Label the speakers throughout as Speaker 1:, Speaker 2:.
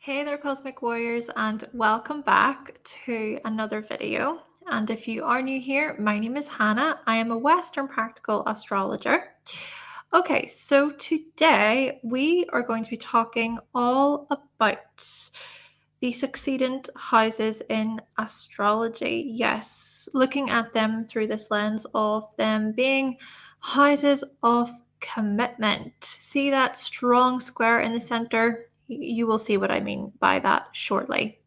Speaker 1: Hey there, Cosmic Warriors, and welcome back to another video. And if you are new here, my name is Hannah. I am a Western Practical Astrologer. Okay, so today we are going to be talking all about the Succedent houses in astrology. Yes, looking at them through this lens of them being houses of commitment. See that strong square in the center? You will see what I mean by that shortly.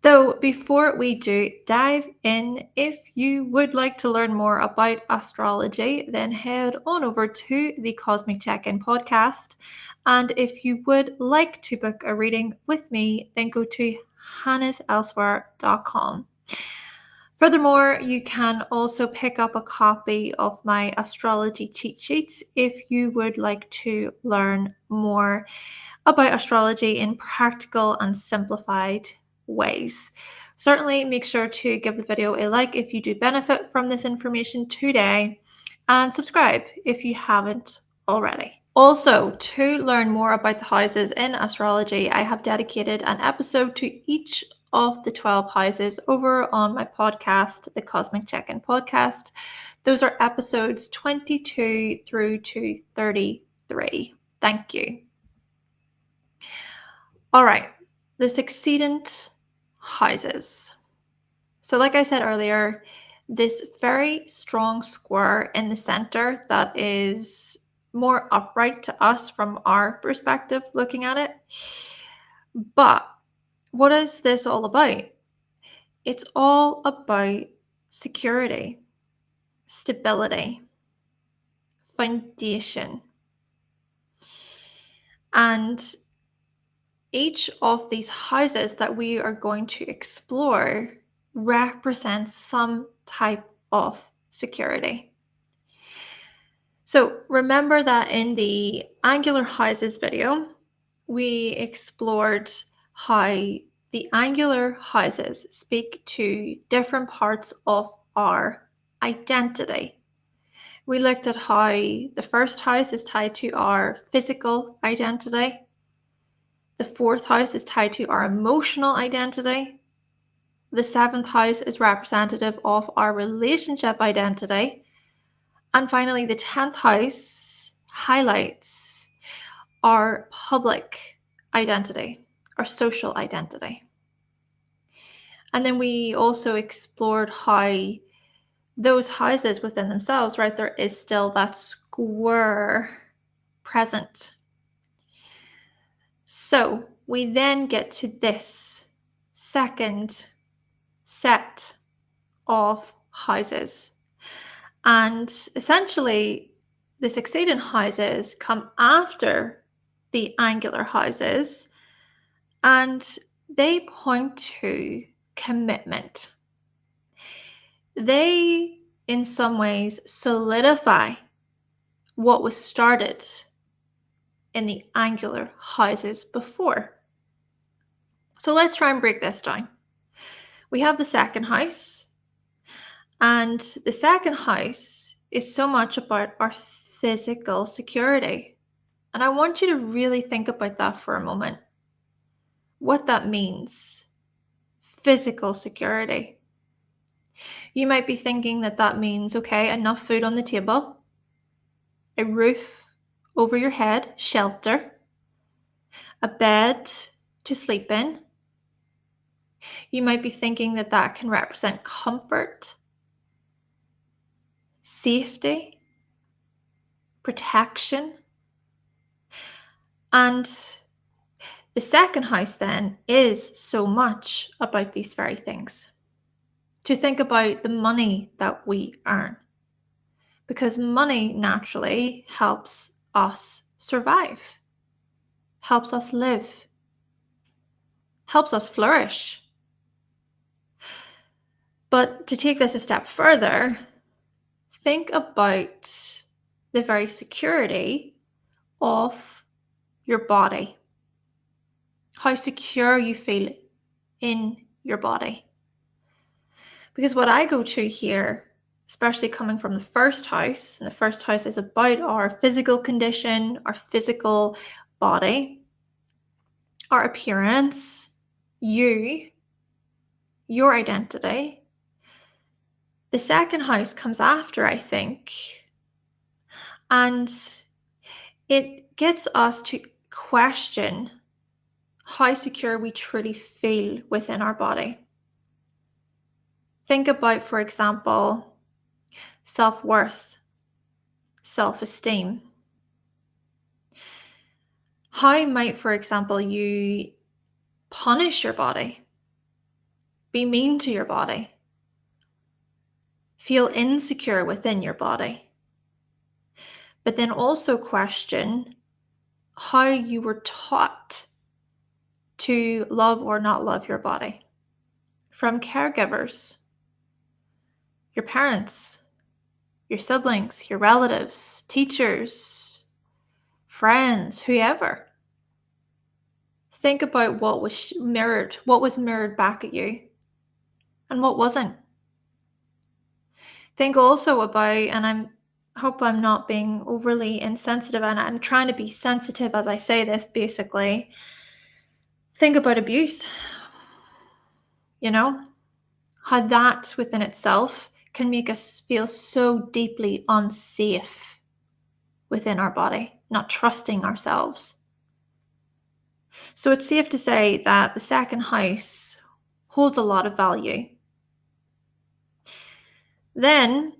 Speaker 1: Though before we do dive in, if you would like to learn more about astrology, then head on over to the Cosmic Check-In podcast. And if you would like to book a reading with me, then go to hannahselsewhere.com. Furthermore, you can also pick up a copy of my astrology cheat sheets if you would like to learn more about astrology in practical and simplified ways. Certainly make sure to give the video a like if you do benefit from this information today, and subscribe if you haven't already. Also, to learn more about the houses in astrology, I have dedicated an episode to each of the 12 houses over on my podcast, the Cosmic Check-In podcast. Those are episodes 22 through to 33. Thank you. All right, the Succedent houses. So like I said earlier, this very strong square in the center that is more upright to us from our perspective looking at it. But what is this all about? It's all about security, stability, foundation. And each of these houses that we are going to explore represents some type of security. So remember that in the angular houses video, we explored how the angular houses speak to different parts of our identity. We looked at how the first house is tied to our physical identity. The fourth house is tied to our emotional identity. The seventh house is representative of our relationship identity. And finally, the 10th house highlights our public identity, our social identity. And then we also explored how those houses within themselves, right, there is still that square present. So we then get to this second set of houses. And essentially, the Succedent houses come after the angular houses, and they point to commitment. They, in some ways, solidify what was started in the angular houses before. So let's try and break this down. We have the second house, and the second house is so much about our physical security. And I want you to really think about that for a moment. What that means. Physical security. You might be thinking that that means, okay, enough food on the table, a roof over your head, shelter, a bed to sleep in. You might be thinking that that can represent comfort, safety, protection. And the second house then is so much about these very things. To think about the money that we earn. Because money naturally helps us survive, helps us live, helps us flourish. But to take this a step further, think about the very security of your body. How secure you feel in your body. Because what I go to here, especially coming from the first house, and the first house is about our physical condition, our physical body, our appearance, your identity. The second house comes after, I think, and it gets us to question how secure we truly feel within our body. Think about, for example, self-worth, self-esteem. How might, for example, you punish your body, be mean to your body, feel insecure within your body, but then also question how you were taught to love or not love your body from caregivers, your parents, your siblings, your relatives, teachers, friends, whoever. Think about what was mirrored back at you and what wasn't. Think also about, and I hope I'm not being overly insensitive, and I'm trying to be sensitive as I say this, basically. Think about abuse. How that within itself can make us feel so deeply unsafe within our body, not trusting ourselves. So it's safe to say that the second house holds a lot of value. Then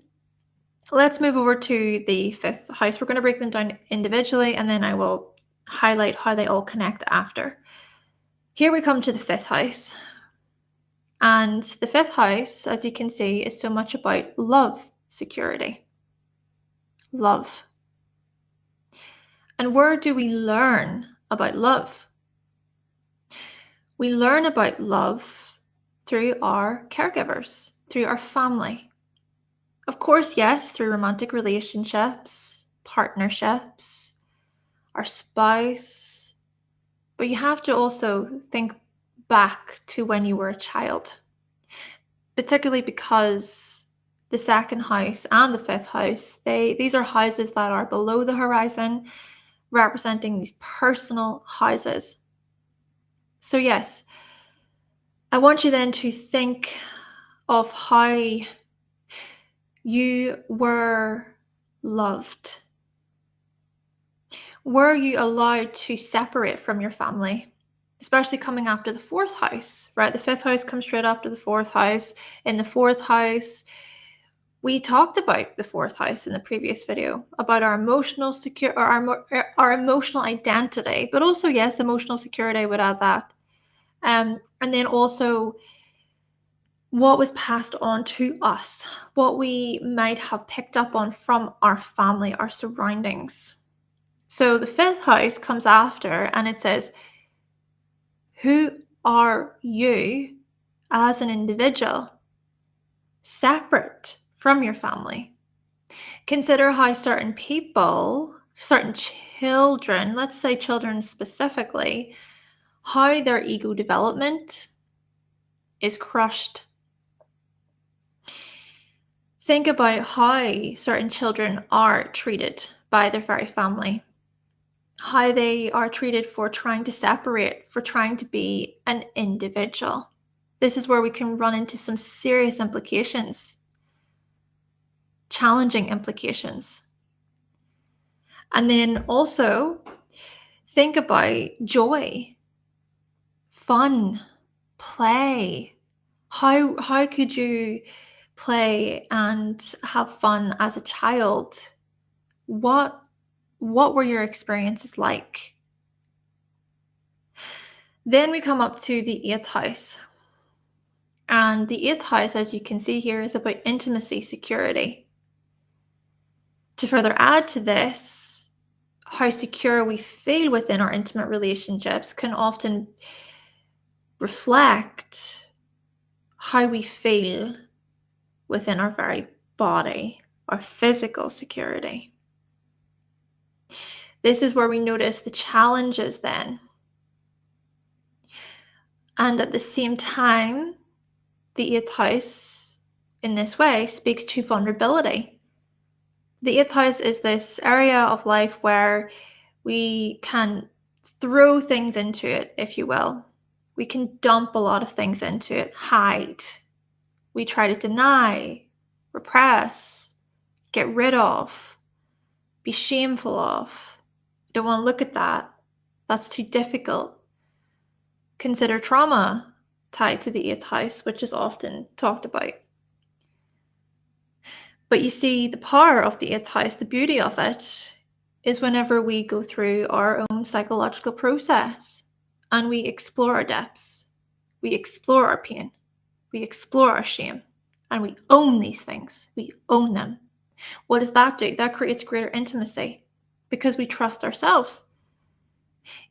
Speaker 1: let's move over to the fifth house. We're going to break them down individually, and then I will highlight how they all connect after. Here we come to the fifth house. And the fifth house, as you can see, is so much about love, security, love. And where do we learn about love? We learn about love through our caregivers, through our family. Of course, yes, through romantic relationships, partnerships, our spouse. But you have to also think back to when you were a child, particularly because the second house and the fifth house, these are houses that are below the horizon, representing these personal houses. So yes, I want you then to think of how you were loved. Were you allowed to separate from your family? Especially coming after the fourth house, right? The fifth house comes straight after the fourth house. In the fourth house, we talked about the fourth house in the previous video, about our emotional our emotional identity, but also, yes, emotional security, I would add that. And then also what was passed on to us, what we might have picked up on from our family, our surroundings. So the fifth house comes after, and it says, who are you as an individual, separate from your family? Consider how certain people, certain children, let's say children specifically, how their ego development is crushed. Think about how certain children are treated by their very family, how they are treated for trying to separate, for trying to be an individual. This is where we can run into some serious implications, challenging implications. And then also think about joy, fun, play. How could you play and have fun as a child? What were your experiences like? Then we come up to the eighth house. And the eighth house, as you can see here, is about intimacy, security. To further add to this, how secure we feel within our intimate relationships can often reflect how we feel within our very body, our physical security. This is where we notice the challenges then. And at the same time, the eighth house in this way speaks to vulnerability. The eighth house is this area of life where we can throw things into it, if you will. We can dump a lot of things into it, hide. We try to deny, repress, get rid of, be shameful of. Don't want to look at that. That's too difficult. Consider trauma tied to the 8th house, which is often talked about. But you see, the power of the 8th house, the beauty of it, is whenever we go through our own psychological process and we explore our depths, we explore our pain, we explore our shame, and we own these things. We own them. What does that do? That creates greater intimacy because we trust ourselves.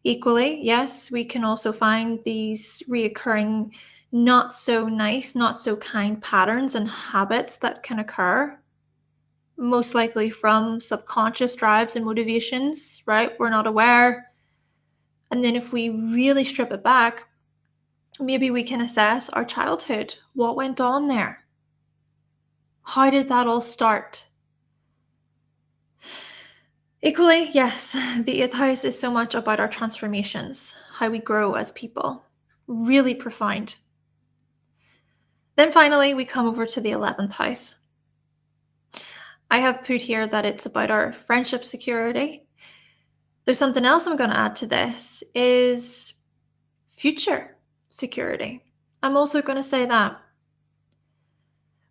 Speaker 1: Equally, yes, we can also find these reoccurring, not so nice, not so kind patterns and habits that can occur, most likely from subconscious drives and motivations, right? We're not aware. And then if we really strip it back, maybe we can assess our childhood. What went on there? How did that all start? Equally, yes, the 8th house is so much about our transformations, how we grow as people. Really profound. Then finally, we come over to the 11th house. I have put here that it's about our friendship security. There's something else I'm going to add to this is future security. I'm also going to say that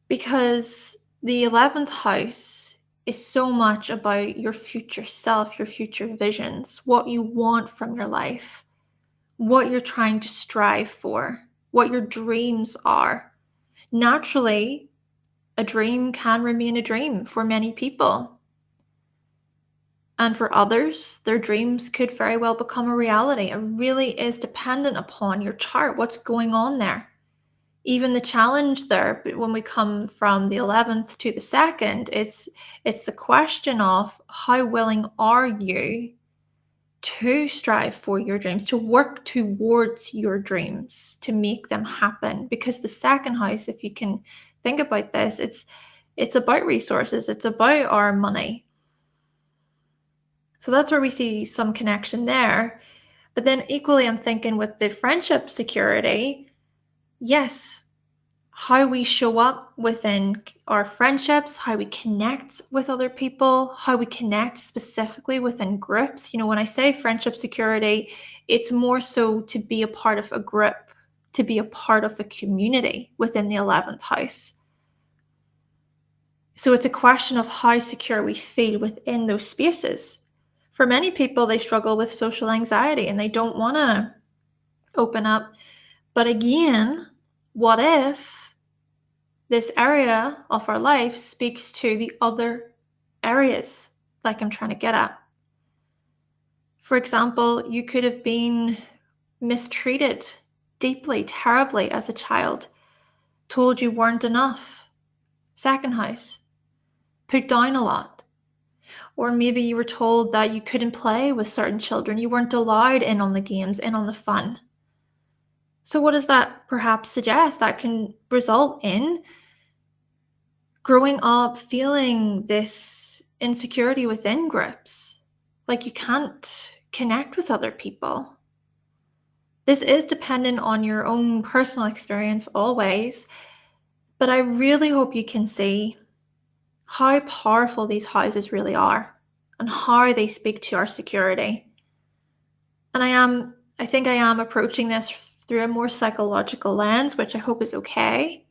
Speaker 1: because the 11th house is so much about your future self, your future visions, what you want from your life, what you're trying to strive for, what your dreams are. Naturally, a dream can remain a dream for many people. And for others, their dreams could very well become a reality. It really is dependent upon your chart, what's going on there. Even the challenge there, when we come from the 11th to the 2nd, it's the question of how willing are you to strive for your dreams, to work towards your dreams, to make them happen. Because the 2nd house, if you can think about this, it's about resources, it's about our money. So that's where we see some connection there. But then equally, I'm thinking with the friendship security, yes, how we show up within our friendships, how we connect with other people, how we connect specifically within groups. You know, when I say friendship security, it's more so to be a part of a group, to be a part of a community within the 11th house. So it's a question of how secure we feel within those spaces. For many people, they struggle with social anxiety and they don't want to open up. But again, what if this area of our life speaks to the other areas, like I'm trying to get at? For example, you could have been mistreated deeply, terribly as a child, told you weren't enough, 2nd house, put down a lot. Or maybe you were told that you couldn't play with certain children, you weren't allowed in on the games, in on the fun. So what does that perhaps suggest? That can result in growing up feeling this insecurity within groups, like you can't connect with other people. This is dependent on your own personal experience always, but I really hope you can see how powerful these houses really are and how they speak to our security. And I think I am approaching this through a more psychological lens, which I hope is okay.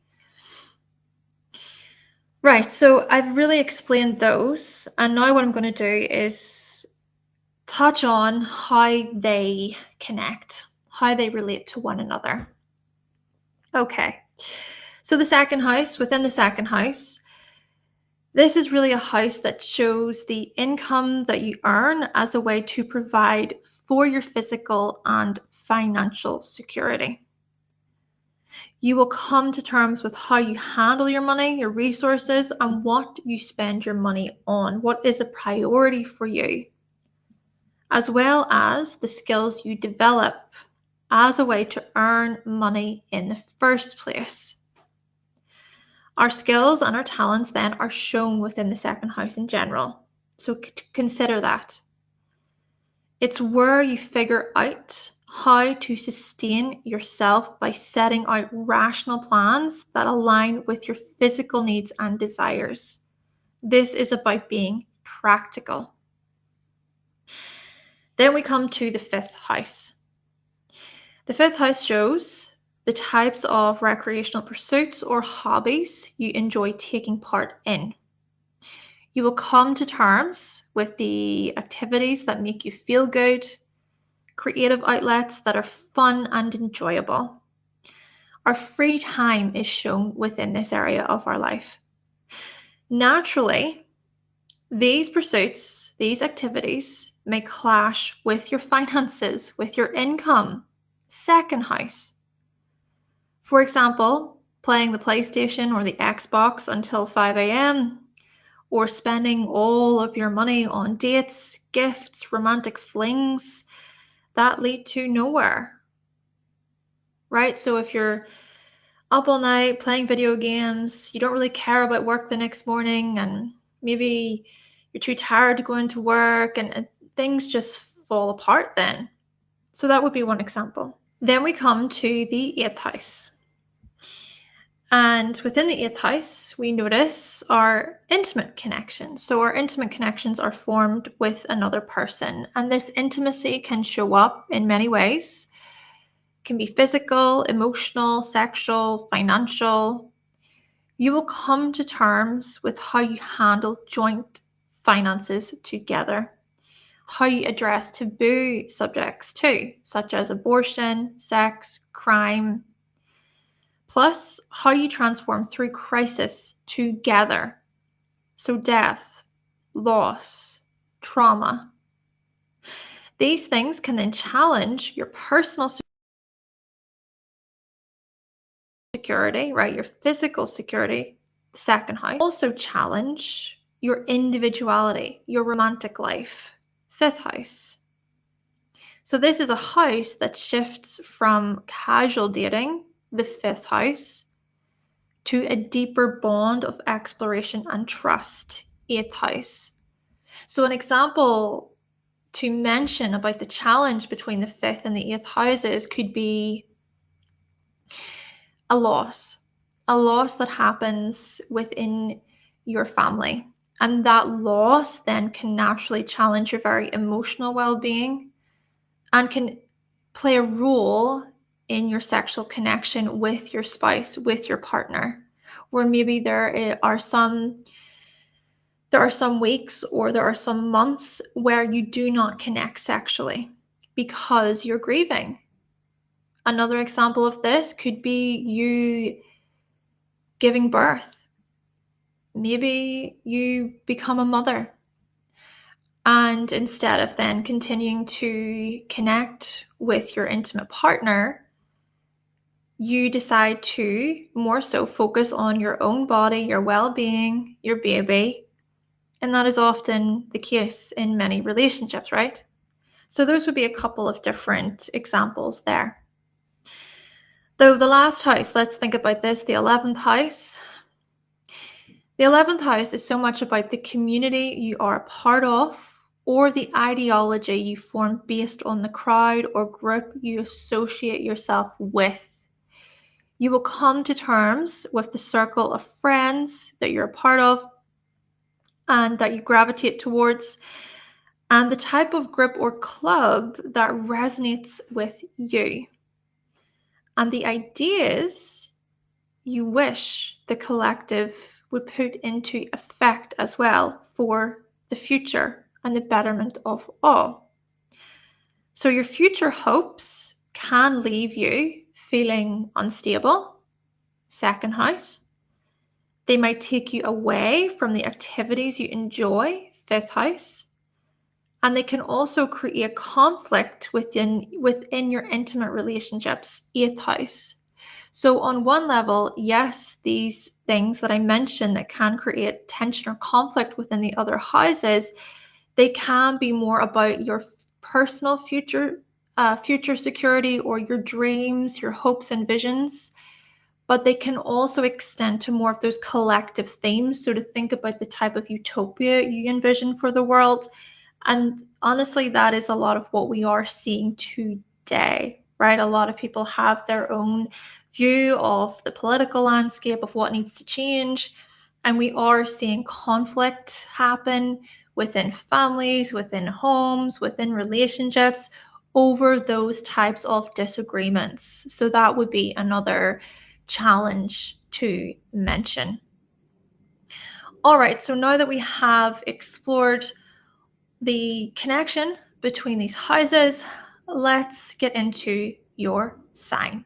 Speaker 1: Right, so I've really explained those, and now what I'm going to do is touch on how they connect, how they relate to one another. Okay, so the 2nd house, within the 2nd house, this is really a house that shows the income that you earn as a way to provide for your physical and financial security. You will come to terms with how you handle your money, your resources, and what you spend your money on, what is a priority for you, as well as the skills you develop as a way to earn money in the first place. Our skills and our talents then are shown within the 2nd house in general. So consider that. It's where you figure out how to sustain yourself by setting out rational plans that align with your physical needs and desires. This is about being practical. Then we come to the fifth house. The fifth house shows the types of recreational pursuits or hobbies you enjoy taking part in. You will come to terms with the activities that make you feel good, creative outlets that are fun and enjoyable. Our free time is shown within this area of our life. Naturally, these pursuits, these activities may clash with your finances, with your income, second house. For example, playing the PlayStation or the Xbox until 5 a.m., or spending all of your money on dates, gifts, romantic flings that lead to nowhere, right? So if you're up all night playing video games, you don't really care about work the next morning, and maybe you're too tired to go into work, and things just fall apart then. So that would be one example. Then we come to the eighth house. And within the eighth house, we notice our intimate connections. So our intimate connections are formed with another person. And this intimacy can show up in many ways. It can be physical, emotional, sexual, financial. You will come to terms with how you handle joint finances together, how you address taboo subjects too, such as abortion, sex, crime, plus how you transform through crisis together. So death, loss, trauma. These things can then challenge your personal security, right? Your physical security, second house. Also challenge your individuality, your romantic life, fifth house. So this is a house that shifts from casual dating, the fifth house, to a deeper bond of exploration and trust, eighth house. So an example to mention about the challenge between the fifth and the eighth houses could be a loss that happens within your family. And that loss then can naturally challenge your very emotional well-being and can play a role in your sexual connection with your spouse, with your partner, where maybe there are some weeks or there are some months where you do not connect sexually because you're grieving. Another example of this could be you giving birth. Maybe you become a mother, and instead of then continuing to connect with your intimate partner, you decide to more so focus on your own body, your well-being, your baby. And that is often the case in many relationships, right? So those would be a couple of different examples there. Though the last house, let's think about this, the 11th house. The 11th house is so much about the community you are a part of or the ideology you form based on the crowd or group you associate yourself with. You will come to terms with the circle of friends that you're a part of and that you gravitate towards, and the type of group or club that resonates with you, and the ideas you wish the collective would put into effect as well for the future and the betterment of all. So your future hopes can leave you feeling unstable, second house. They might take you away from the activities you enjoy, fifth house. And they can also create conflict within your intimate relationships, eighth house. So on one level, yes, these things that I mentioned that can create tension or conflict within the other houses, they can be more about your personal future security or your dreams, your hopes and visions. But they can also extend to more of those collective themes. So to think about the type of utopia you envision for the world, And honestly, that is a lot of what we are seeing today, right? A lot of people have their own view of the political landscape, of what needs to change. And we are seeing conflict happen within families, within homes, within relationships over those types of disagreements. So that would be another challenge to mention. All right, so now that we have explored the connection between these houses, let's get into your sign.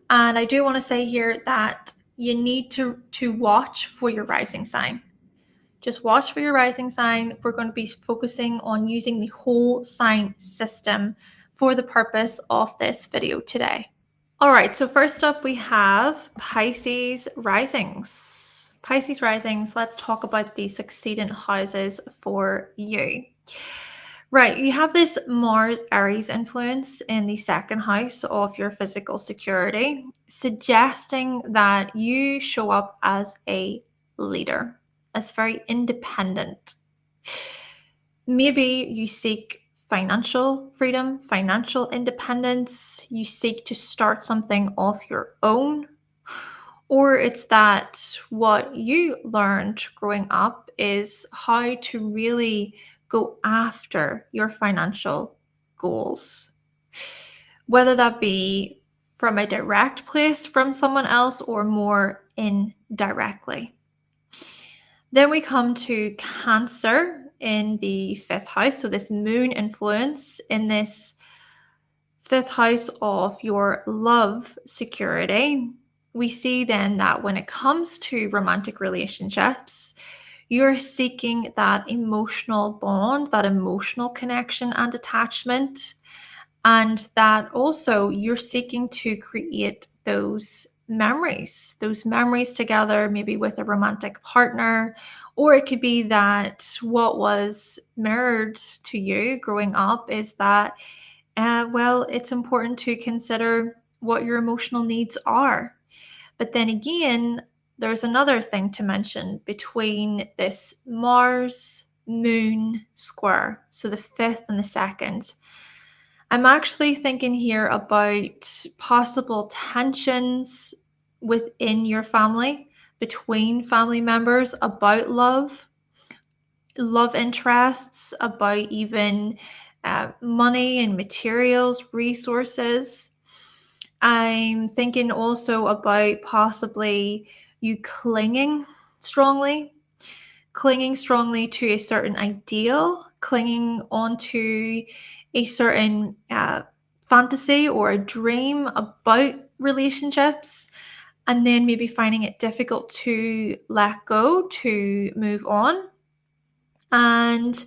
Speaker 1: And I do want to say here that you need to watch for your rising sign. Just watch for your rising sign. We're going to be focusing on using the whole sign system for the purpose of this video today. All right, so first up we have Pisces Risings. Pisces Risings, let's talk about the succedent houses for you. Right, you have this Mars Aries influence in the second house of your physical security, suggesting that you show up as a leader, as very independent. Maybe you seek financial freedom, financial independence, you seek to start something of your own, or it's that what you learned growing up is how to really go after your financial goals, whether that be from a direct place from someone else or more indirectly. Then we come to Cancer in the fifth house. So, this moon influence in this fifth house of your love security. We see then that when it comes to romantic relationships, you're seeking that emotional bond, that emotional connection and attachment, and that also you're seeking to create those memories together, maybe with a romantic partner, or it could be that what was mirrored to you growing up is that, well, it's important to consider what your emotional needs are. But then again, there's another thing to mention between this Mars Moon square, so the fifth and the second. I'm actually thinking here about possible tensions within your family, between family members about love interests, about even money and materials, resources. I'm thinking also about possibly you clinging strongly to a certain ideal, clinging onto a certain fantasy or a dream about relationships, and then maybe finding it difficult to let go, to move on. And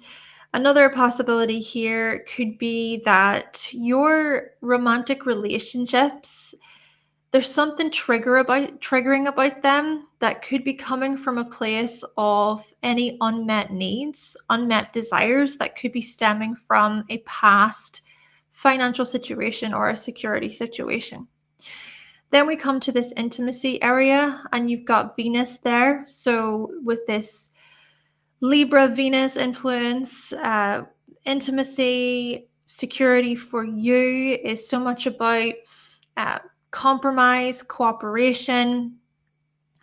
Speaker 1: another possibility here could be that your romantic relationships, there's something triggering about them that could be coming from a place of any unmet needs, unmet desires that could be stemming from a past financial situation or a security situation. Then we come to this intimacy area, and you've got Venus there. So with this Libra Venus influence, intimacy, security for you is so much about uh, compromise, cooperation,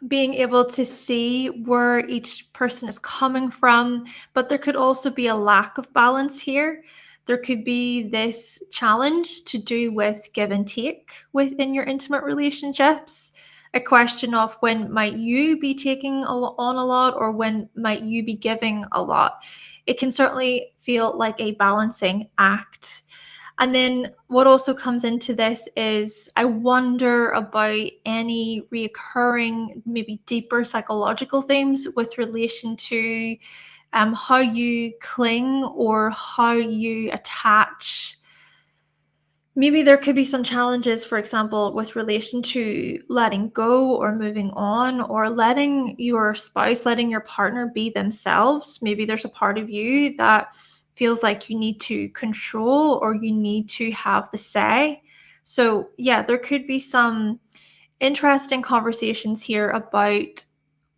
Speaker 1: being able to see where each person is coming from. But there could also be a lack of balance here. There could be this challenge to do with give and take within your intimate relationships. A question of when might you be taking on a lot, or when might you be giving a lot. It can certainly feel like a balancing act. And then what also comes into this is I wonder about any reoccurring, maybe deeper psychological themes with relation to how you cling or how you attach. Maybe there could be some challenges, for example, with relation to letting go or moving on, or letting your spouse, letting your partner be themselves. Maybe there's a part of you that feels like you need to control or you need to have the say. So, yeah, there could be some interesting conversations here about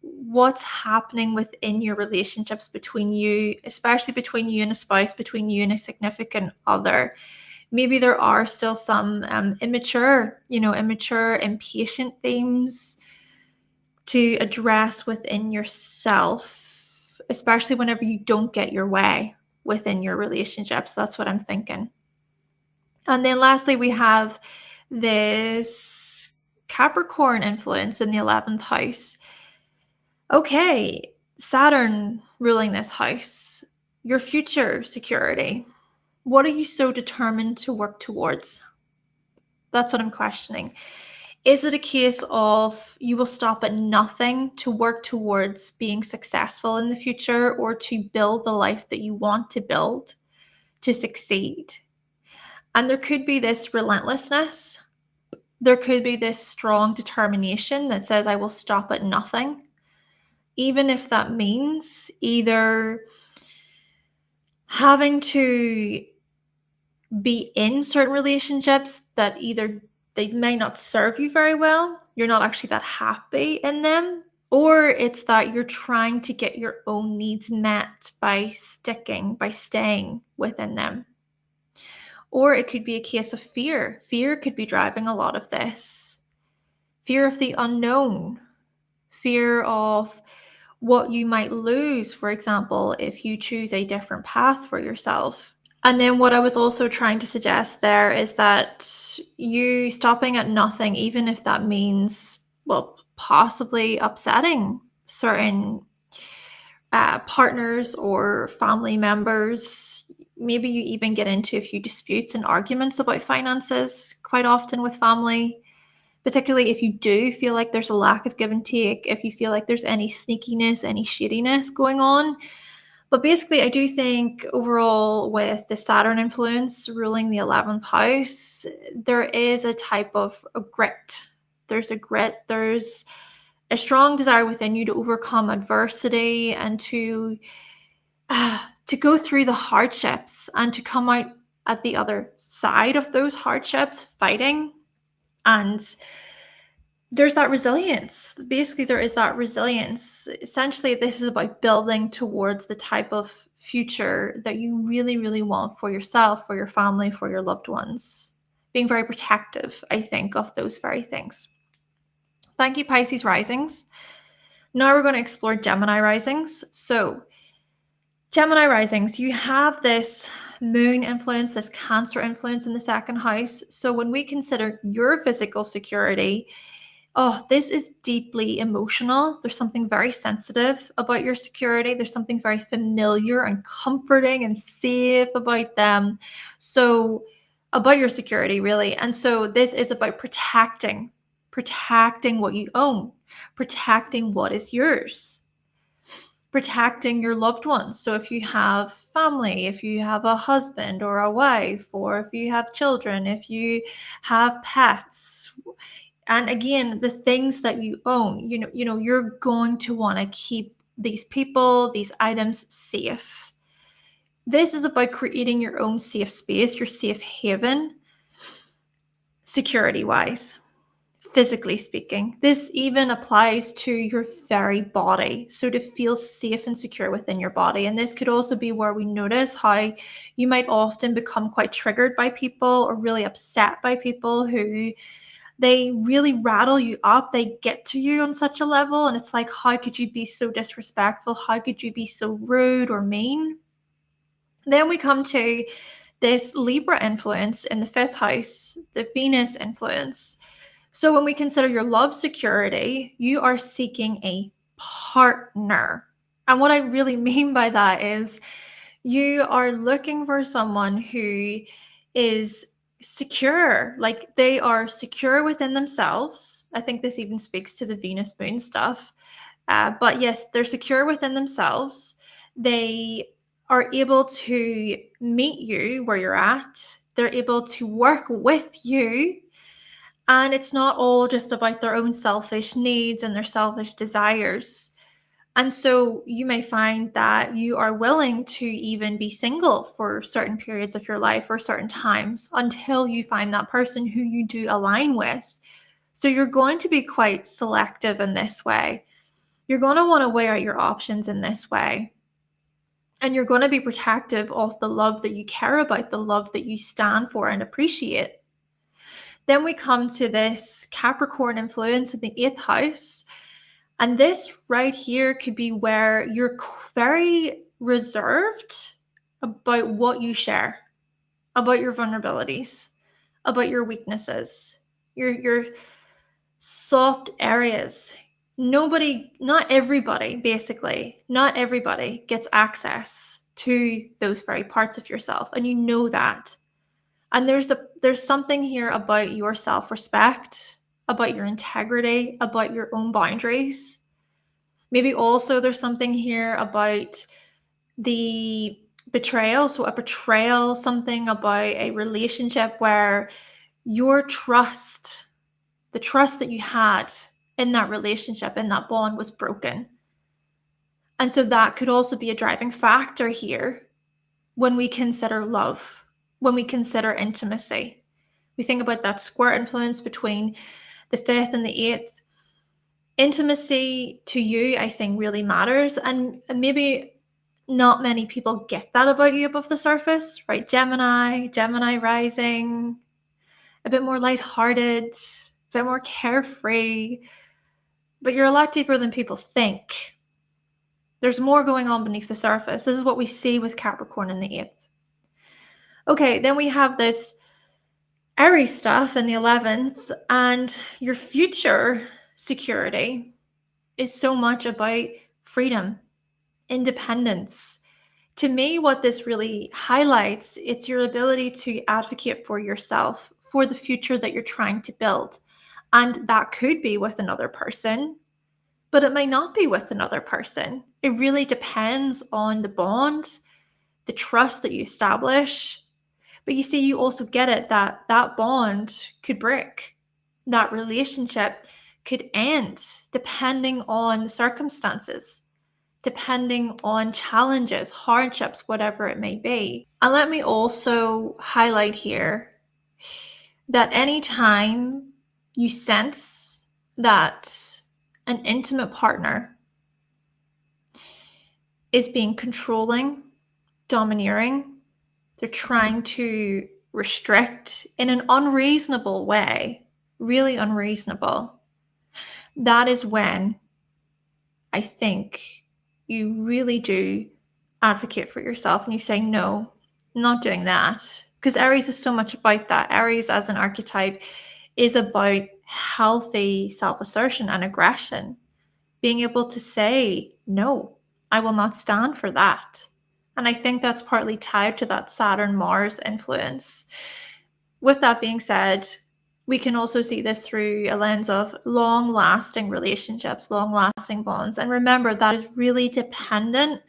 Speaker 1: what's happening within your relationships between you, especially between you and a spouse, between you and a significant other. Maybe there are still some immature, impatient themes to address within yourself, especially whenever you don't get your way within your relationships. That's what I'm thinking. And then lastly, we have this Capricorn influence in the 11th house. Okay, Saturn ruling this house, your future security. What are you so determined to work towards? That's what I'm questioning. Is it a case of you will stop at nothing to work towards being successful in the future, or to build the life that you want to build, to succeed? And there could be this relentlessness. There could be this strong determination that says, I will stop at nothing, even if that means either having to be in certain relationships that either they may not serve you very well, you're not actually that happy in them, or it's that you're trying to get your own needs met by staying within them. Or it could be a case of fear. Fear could be driving a lot of this. Fear of the unknown, fear of what you might lose, for example, if you choose a different path for yourself. And then what I was also trying to suggest there is that you stopping at nothing, even if that means, well, possibly upsetting certain partners or family members. Maybe you even get into a few disputes and arguments about finances quite often with family, particularly if you do feel like there's a lack of give and take, if you feel like there's any sneakiness, any shadiness going on. But basically, I do think overall, with the Saturn influence ruling the 11th house, there is a type of a grit. There's a grit. There's a strong desire within you to overcome adversity and to go through the hardships and to come out at the other side of those hardships fighting. And there's that resilience. Basically, there is that resilience. Essentially, this is about building towards the type of future that you really, really want for yourself, for your family, for your loved ones. Being very protective, I think, of those very things. Thank you, Pisces Risings. Now we're going to explore Gemini Risings. So, Gemini Risings, you have this moon influence, this Cancer influence in the second house. So when we consider your physical security, this is deeply emotional. There's something very sensitive about your security. There's something very familiar and comforting and safe about them. So about your security, really. And so this is about protecting what you own, protecting what is yours, protecting your loved ones. So if you have family, if you have a husband or a wife, or if you have children, if you have pets, and again, the things that you own, you're going to want to keep these people, these items safe. This is about creating your own safe space, your safe haven, security-wise, physically speaking. This even applies to your very body. So to feel safe and secure within your body. And this could also be where we notice how you might often become quite triggered by people or really upset by people who they really rattle you up. They get to you on such a level. And it's like, how could you be so disrespectful? How could you be so rude or mean? Then we come to this Libra influence in the 5th house, the Venus influence. So when we consider your love security, you are seeking a partner. And what I really mean by that is you are looking for someone who is secure, like they are secure within themselves. I think this even speaks to the Venus moon stuff. But yes, they're secure within themselves. They are able to meet you where you're at. They're able to work with you. And it's not all just about their own selfish needs and their selfish desires. And so you may find that you are willing to even be single for certain periods of your life or certain times until you find that person who you do align with. So you're going to be quite selective in this way. You're going to want to weigh out your options in this way. And you're going to be protective of the love that you care about, the love that you stand for and appreciate. Then we come to this Capricorn influence in the 8th house. And this right here could be where you're very reserved about what you share, about your vulnerabilities, about your weaknesses, your soft areas. Not everybody gets access to those very parts of yourself. And you know that. And there's something here about your self-respect, about your integrity, about your own boundaries. Maybe also there's something here about the betrayal. So a betrayal, something about a relationship where your trust, the trust that you had in that relationship, in that bond, was broken. And so that could also be a driving factor here when we consider love, when we consider intimacy. We think about that square influence between the 5th and the 8th. Intimacy to you, I think, really matters. And maybe not many people get that about you above the surface, right? Gemini Rising, a bit more lighthearted, a bit more carefree, but you're a lot deeper than people think. There's more going on beneath the surface. This is what we see with Capricorn in the 8th. Okay, then we have this Aries stuff in the 11th, and your future security is so much about freedom, independence. To me, what this really highlights, it's your ability to advocate for yourself, for the future that you're trying to build. And that could be with another person, but it may not be with another person. It really depends on the bond, the trust that you establish. But you see, you also get it that that bond could break. That relationship could end depending on the circumstances, depending on challenges, hardships, whatever it may be. And let me also highlight here that anytime you sense that an intimate partner is being controlling, domineering, they're trying to restrict in an unreasonable way, really unreasonable, that is when I think you really do advocate for yourself and you say, no, I'm not doing that. Because Aries is so much about that. Aries as an archetype is about healthy self-assertion and aggression. Being able to say, no, I will not stand for that. And I think that's partly tied to that Saturn-Mars influence. With that being said, we can also see this through a lens of long-lasting relationships, long-lasting bonds. And remember, that is really dependent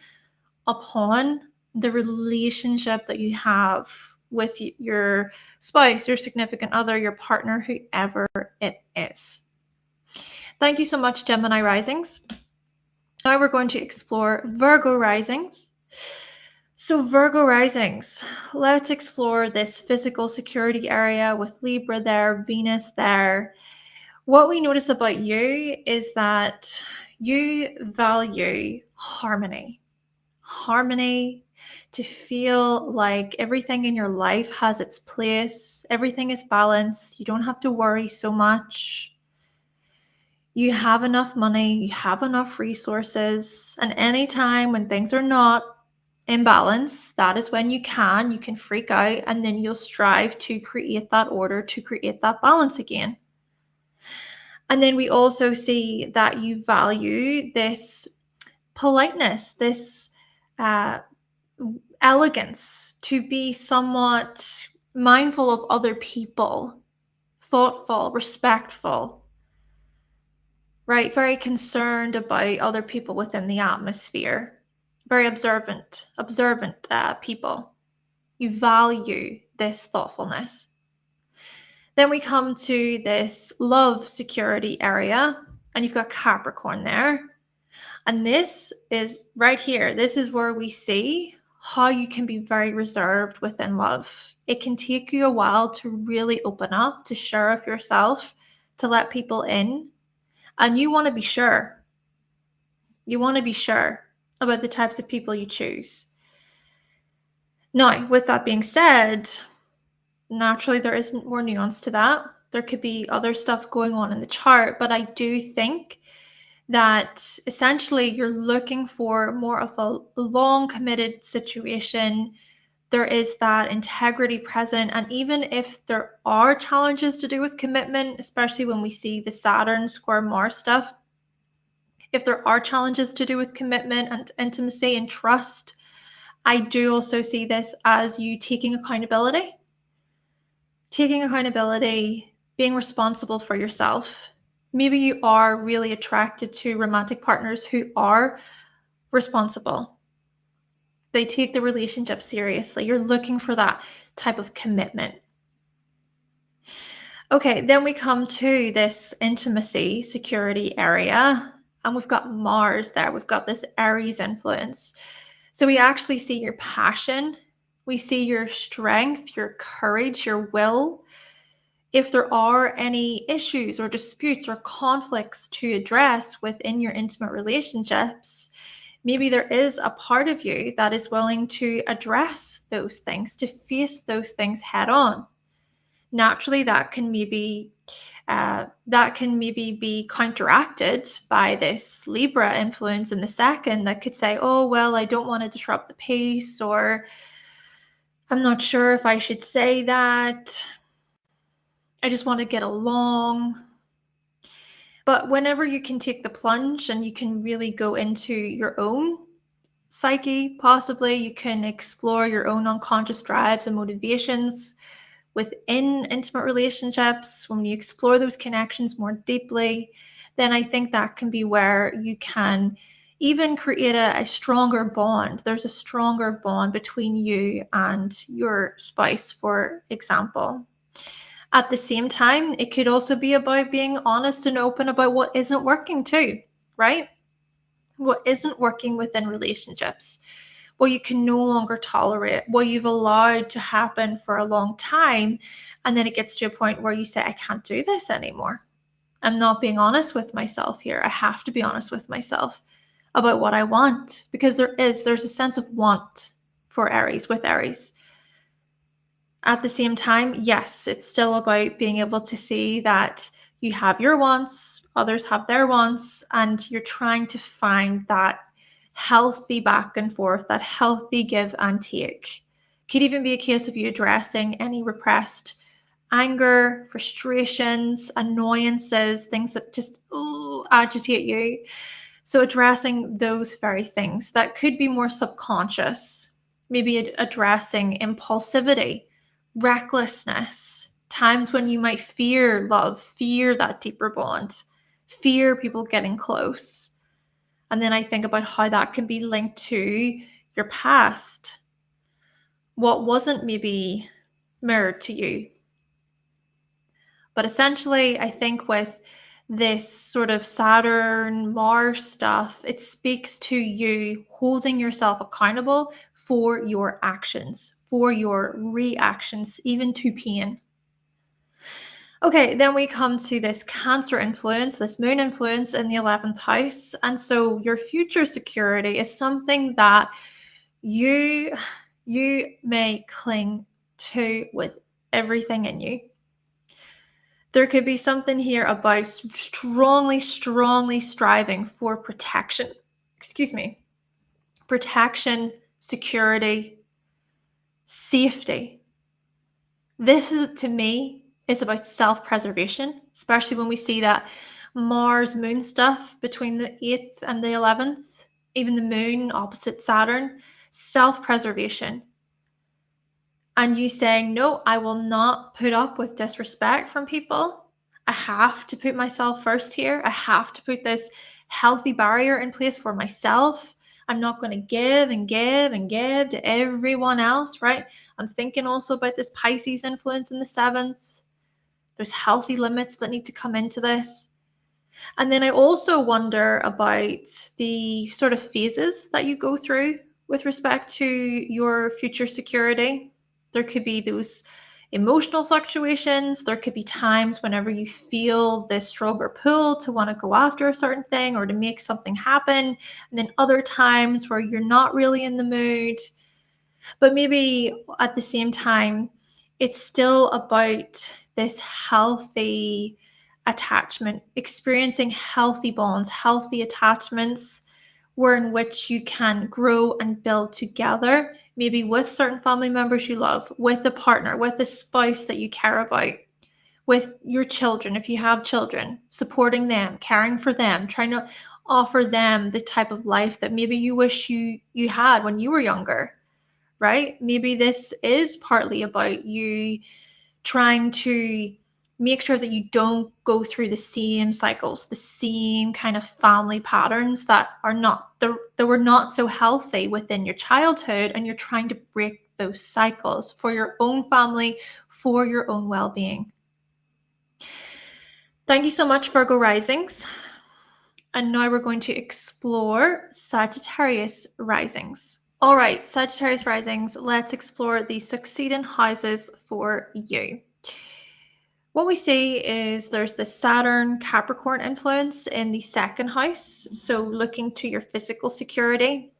Speaker 1: upon the relationship that you have with your spouse, your significant other, your partner, whoever it is. Thank you so much, Gemini Risings. Now we're going to explore Virgo Risings. So Virgo Risings, let's explore this physical security area with Libra there, Venus there. What we notice about you is that you value harmony. Harmony, to feel like everything in your life has its place, everything is balanced, you don't have to worry so much. You have enough money, you have enough resources, and anytime when things are not in balance, that is when you can freak out, and then you'll strive to create that order, to create that balance again. And then we also see that you value this politeness, this elegance, to be somewhat mindful of other people, thoughtful, respectful, right? Very concerned about other people within the atmosphere, very observant people. You value this thoughtfulness. Then we come to this love security area, and you've got Capricorn there. And this is right here. This is where we see how you can be very reserved within love. It can take you a while to really open up, to share of yourself, to let people in. And you want to be sure. You want to be sure about the types of people you choose. Now, with that being said, naturally there is more nuance to that. There could be other stuff going on in the chart, but I do think that essentially you're looking for more of a long committed situation. There is that integrity present. And even if there are challenges to do with commitment, especially when we see the Saturn square Mars stuff, if there are challenges to do with commitment and intimacy and trust, I do also see this as you taking accountability, being responsible for yourself. Maybe you are really attracted to romantic partners who are responsible. They take the relationship seriously. You're looking for that type of commitment. Okay, then we come to this intimacy, security area, and we've got Mars there. We've got this Aries influence. So we actually see your passion. We see your strength, your courage, your will. If there are any issues or disputes or conflicts to address within your intimate relationships, maybe there is a part of you that is willing to address those things, to face those things head on. Naturally, that can maybe be counteracted by this Libra influence in the second that could say, oh, well, I don't want to disrupt the peace, or I'm not sure if I should say that. I just want to get along. But whenever you can take the plunge and you can really go into your own psyche, possibly you can explore your own unconscious drives and motivations within intimate relationships, when you explore those connections more deeply, then I think that can be where you can even create a stronger bond. There's a stronger bond between you and your spouse, for example. At the same time, it could also be about being honest and open about what isn't working too, right? What isn't working within relationships, what you can no longer tolerate, what you've allowed to happen for a long time. And then it gets to a point where you say, I can't do this anymore. I'm not being honest with myself here. I have to be honest with myself about what I want, because there's a sense of want for Aries, with Aries. At the same time, yes, it's still about being able to see that you have your wants, others have their wants, and you're trying to find that healthy back and forth, that healthy give and take. Could even be a case of you addressing any repressed anger, frustrations, annoyances, things that just agitate you. So addressing those very things that could be more subconscious, maybe addressing impulsivity, recklessness, times when you might fear love, fear that deeper bond, fear people getting close. And then I think about how that can be linked to your past. What wasn't maybe mirrored to you. But essentially, I think with this sort of Saturn, Mars stuff, it speaks to you holding yourself accountable for your actions, for your reactions, even to pain. Okay, then we come to this Cancer influence, this moon influence in the 11th house. And so your future security is something that you may cling to with everything in you. There could be something here about strongly striving for protection. Protection, security, safety. This is, to me, is about self-preservation, especially when we see that Mars moon stuff between the 8th and the 11th, even the moon opposite Saturn, self-preservation. And you saying, no, I will not put up with disrespect from people. I have to put myself first here. I have to put this healthy barrier in place for myself. I'm not going to give and give and give to everyone else, right? I'm thinking also about this Pisces influence in the 7th. There's healthy limits that need to come into this. And then I also wonder about the sort of phases that you go through with respect to your future security. There could be those emotional fluctuations. There could be times whenever you feel this stronger pull to want to go after a certain thing or to make something happen. And then other times where you're not really in the mood. But maybe at the same time, it's still about this healthy attachment, experiencing healthy bonds, healthy attachments, where in which you can grow and build together, maybe with certain family members you love, with a partner, with a spouse that you care about, with your children, if you have children, supporting them, caring for them, trying to offer them the type of life that maybe you wish you had when you were younger, right? Maybe this is partly about you trying to make sure that you don't go through the same cycles, the same kind of family patterns that were not so healthy within your childhood, and you're trying to break those cycles for your own family, for your own well-being. Thank you so much, Virgo Risings. And now we're going to explore Sagittarius Risings. All right, Sagittarius Risings, let's explore the succeeding houses for you. What we see is there's the Saturn Capricorn influence in the second house. So looking to your physical security.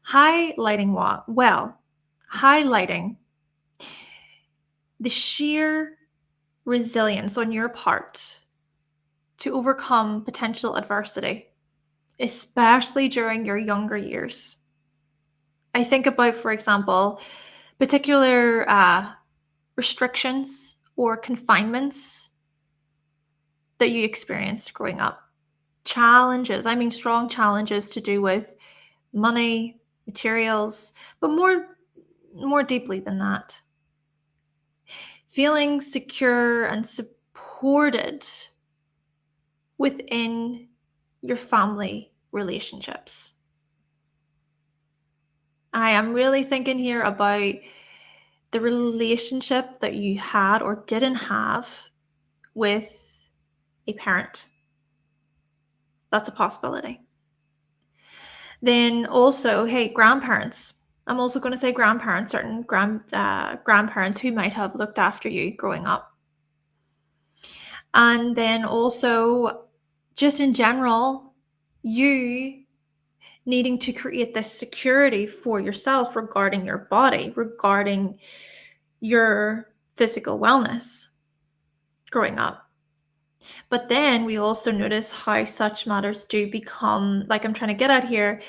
Speaker 1: Highlighting what? Well, highlighting the sheer resilience on your part to overcome potential adversity, especially during your younger years. I think about, for example, particular restrictions or confinements that you experienced growing up. Challenges, I mean strong challenges to do with money, materials, but more deeply than that. Feeling secure and supported within your family relationships. I am really thinking here about the relationship that you had or didn't have with a parent. That's a possibility. Then also, hey, grandparents. I'm also going to say grandparents, certain grandparents who might have looked after you growing up. And then also, just in general, you needing to create this security for yourself regarding your body, regarding your physical wellness growing up. But then we also notice how such matters do become, like I'm trying to get at here,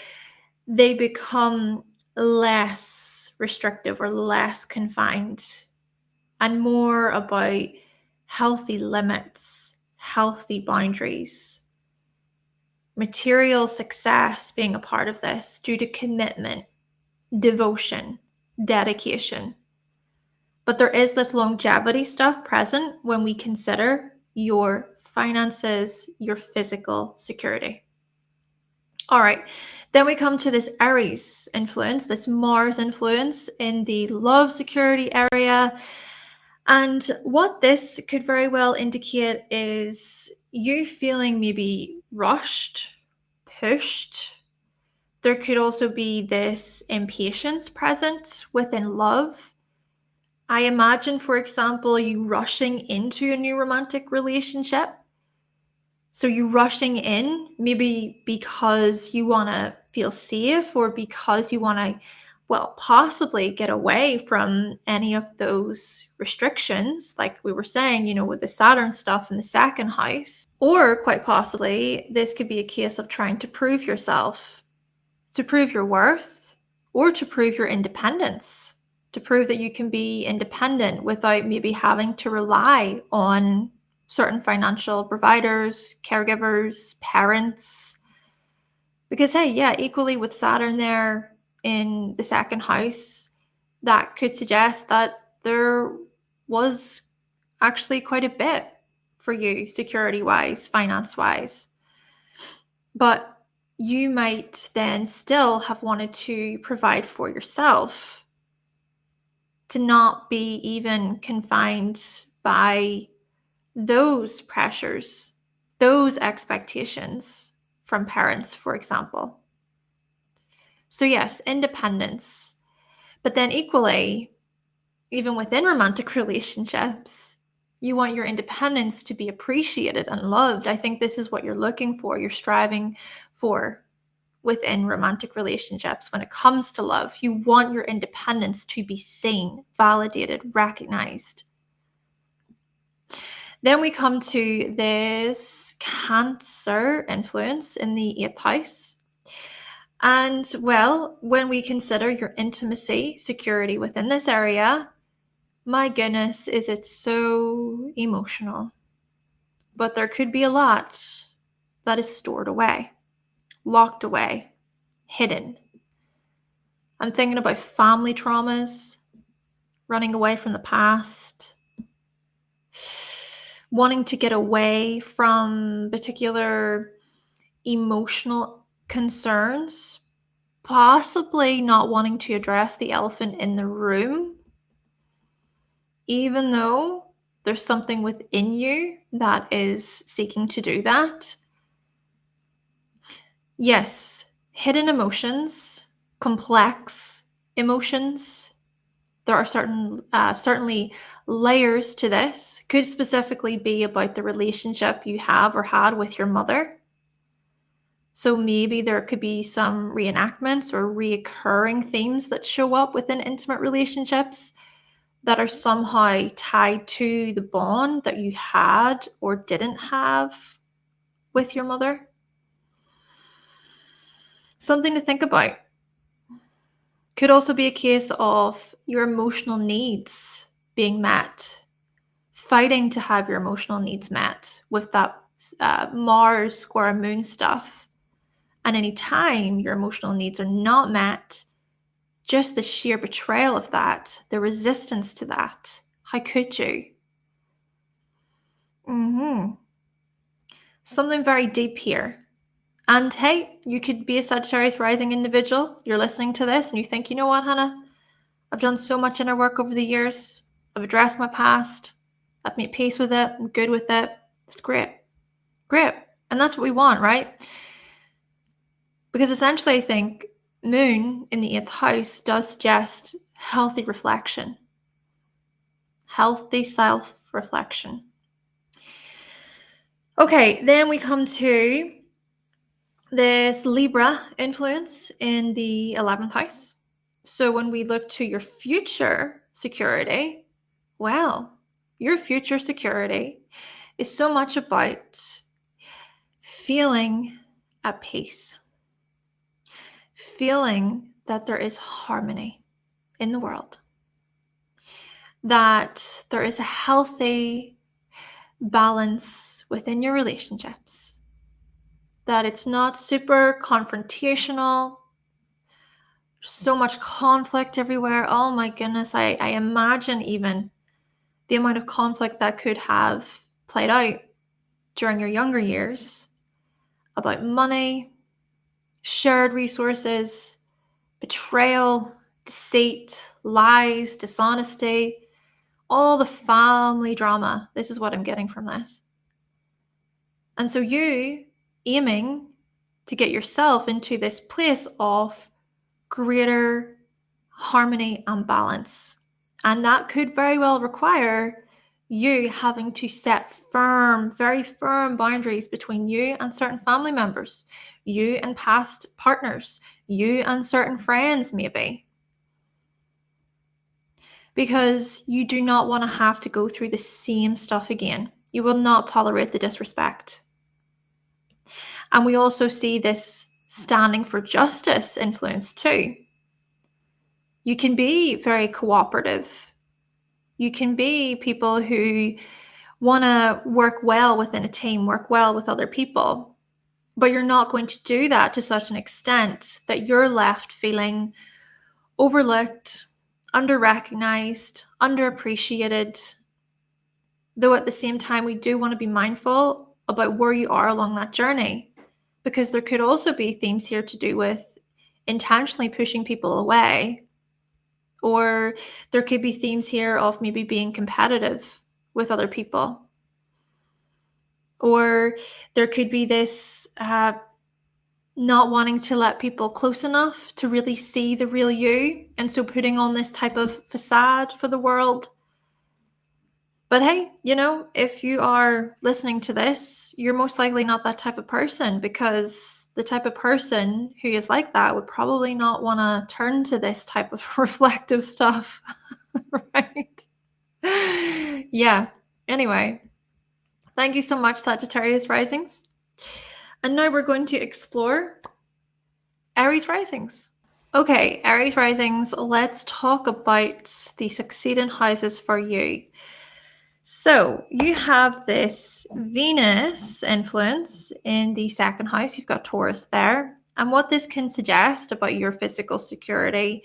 Speaker 1: they become less restrictive or less confined and more about healthy limits, healthy boundaries, material success being a part of this due to commitment, devotion, dedication. But there is this longevity stuff present when we consider your finances, your physical security. All right, then we come to this Aries influence, this Mars influence in the love security area. And what this could very well indicate is you feeling maybe rushed, pushed. There could also be this impatience present within love. I imagine, for example, you rushing into a new romantic relationship. So you rushing in, maybe because you want to feel safe or because you want to, well, possibly get away from any of those restrictions, like we were saying, with the Saturn stuff in the second house. Or quite possibly, this could be a case of trying to prove yourself, to prove your worth, or to prove your independence, to prove that you can be independent without maybe having to rely on certain financial providers, caregivers, parents. Because, hey, yeah, equally with Saturn there in the second house, that could suggest that there was actually quite a bit for you security-wise, finance-wise. But you might then still have wanted to provide for yourself, to not be even confined by those pressures, those expectations from parents, for example. So yes, independence. But then equally, even within romantic relationships, you want your independence to be appreciated and loved. I think this is what you're looking for, you're striving for within romantic relationships. When it comes to love, you want your independence to be seen, validated, recognized. Then we come to this Cancer influence in the 8th house. And well, when we consider your intimacy, security within this area, my goodness, is it so emotional. But there could be a lot that is stored away, locked away, hidden. I'm thinking about family traumas, running away from the past, wanting to get away from particular emotional concerns, possibly not wanting to address the elephant in the room, even though there's something within you that is seeking to do that. Yes, hidden emotions, complex emotions. There are certainly layers to this. Could specifically be about the relationship you have or had with your mother. So maybe there could be some reenactments or reoccurring themes that show up within intimate relationships that are somehow tied to the bond that you had or didn't have with your mother. Something to think about. Could also be a case of your emotional needs being met, fighting to have your emotional needs met with that Mars square moon stuff. And any time your emotional needs are not met, just the sheer betrayal of that, the resistance to that. How could you? Something very deep here. And hey, you could be a Sagittarius Rising individual. You're listening to this and you think, you know what, Hannah? I've done so much inner work over the years. I've addressed my past. I've made peace with it. I'm good with it. That's great. Great. And that's what we want, right? Because essentially, I think Moon in the 8th house does suggest healthy reflection, healthy self-reflection. Okay, then we come to this Libra influence in the 11th house. So when we look to your future security, well, your future security is so much about feeling at peace, feeling that there is harmony in the world, that there is a healthy balance within your relationships, that it's not super confrontational, so much conflict everywhere. Oh my goodness, I imagine even the amount of conflict that could have played out during your younger years about money, shared resources, betrayal, deceit, lies, dishonesty, all the family drama. This is what I'm getting from this. And so you aiming to get yourself into this place of greater harmony and balance. And that could very well require you having to set firm, very firm boundaries between you and certain family members, you and past partners, you and certain friends, maybe. Because you do not want to have to go through the same stuff again. You will not tolerate the disrespect. And we also see this standing for justice influence too. You can be very cooperative. You can be people who want to work well within a team, work well with other people, but you're not going to do that to such an extent that you're left feeling overlooked, under-recognized, underappreciated. Though at the same time, we do want to be mindful about where you are along that journey, because there could also be themes here to do with intentionally pushing people away. Or there could be themes here of maybe being competitive with other people. Or there could be this not wanting to let people close enough to really see the real you, and so putting on this type of facade for the world. But hey, if you are listening to this, you're most likely not that type of person, because the type of person who is like that would probably not want to turn to this type of reflective stuff, right? Yeah. Anyway, thank you so much, Sagittarius Risings. And now we're going to explore Aries Risings. Okay, Aries Risings, let's talk about the succeeding houses for you. So you have this Venus influence in the second house. You've got Taurus there. And what this can suggest about your physical security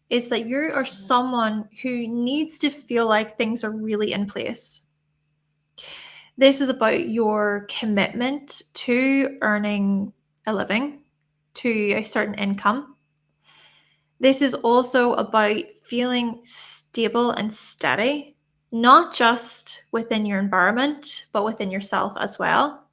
Speaker 1: is that you are someone who needs to feel like things are really in place. This is about your commitment to earning a living, to a certain income. This is also about feeling stable and steady, not just within your environment, but within yourself as well.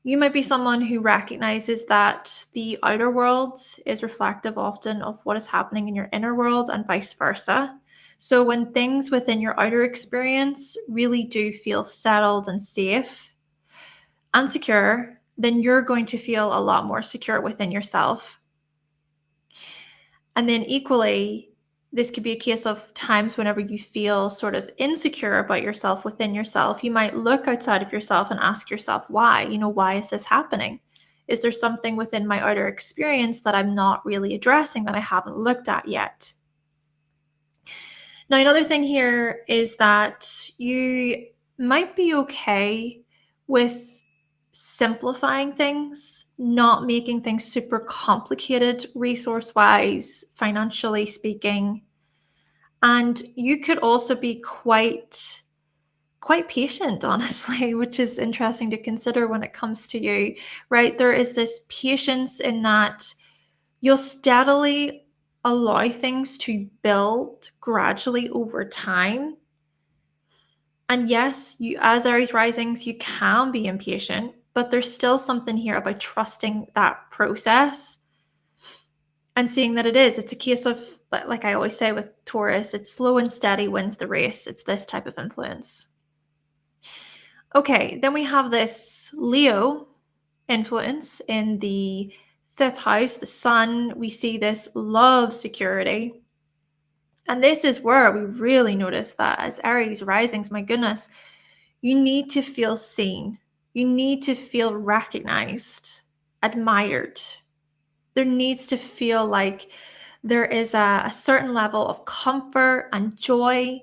Speaker 1: You might be someone who recognizes that the outer world is reflective often of what is happening in your inner world and vice versa. So when things within your outer experience really do feel settled and safe and secure, then you're going to feel a lot more secure within yourself. And then equally, this could be a case of times whenever you feel sort of insecure about yourself within yourself, you might look outside of yourself and ask yourself, why? Why is this happening? Is there something within my outer experience that I'm not really addressing, that I haven't looked at yet? Now, another thing here is that you might be okay with simplifying things, not making things super complicated resource-wise, financially speaking. And you could also be quite patient, honestly, which is interesting to consider when it comes to you, right? There is this patience in that you'll steadily allow things to build gradually over time. And yes, you, as Aries risings, you can be impatient, but there's still something here about trusting that process and seeing that it's a case of, like I always say with Taurus, it's slow and steady wins the race. It's this type of influence. Okay, then we have this Leo influence in the fifth house, the sun. We see this love security. And this is where we really notice that as Aries risings, my goodness, you need to feel seen. You need to feel recognized, admired. There needs to feel like there is a certain level of comfort and joy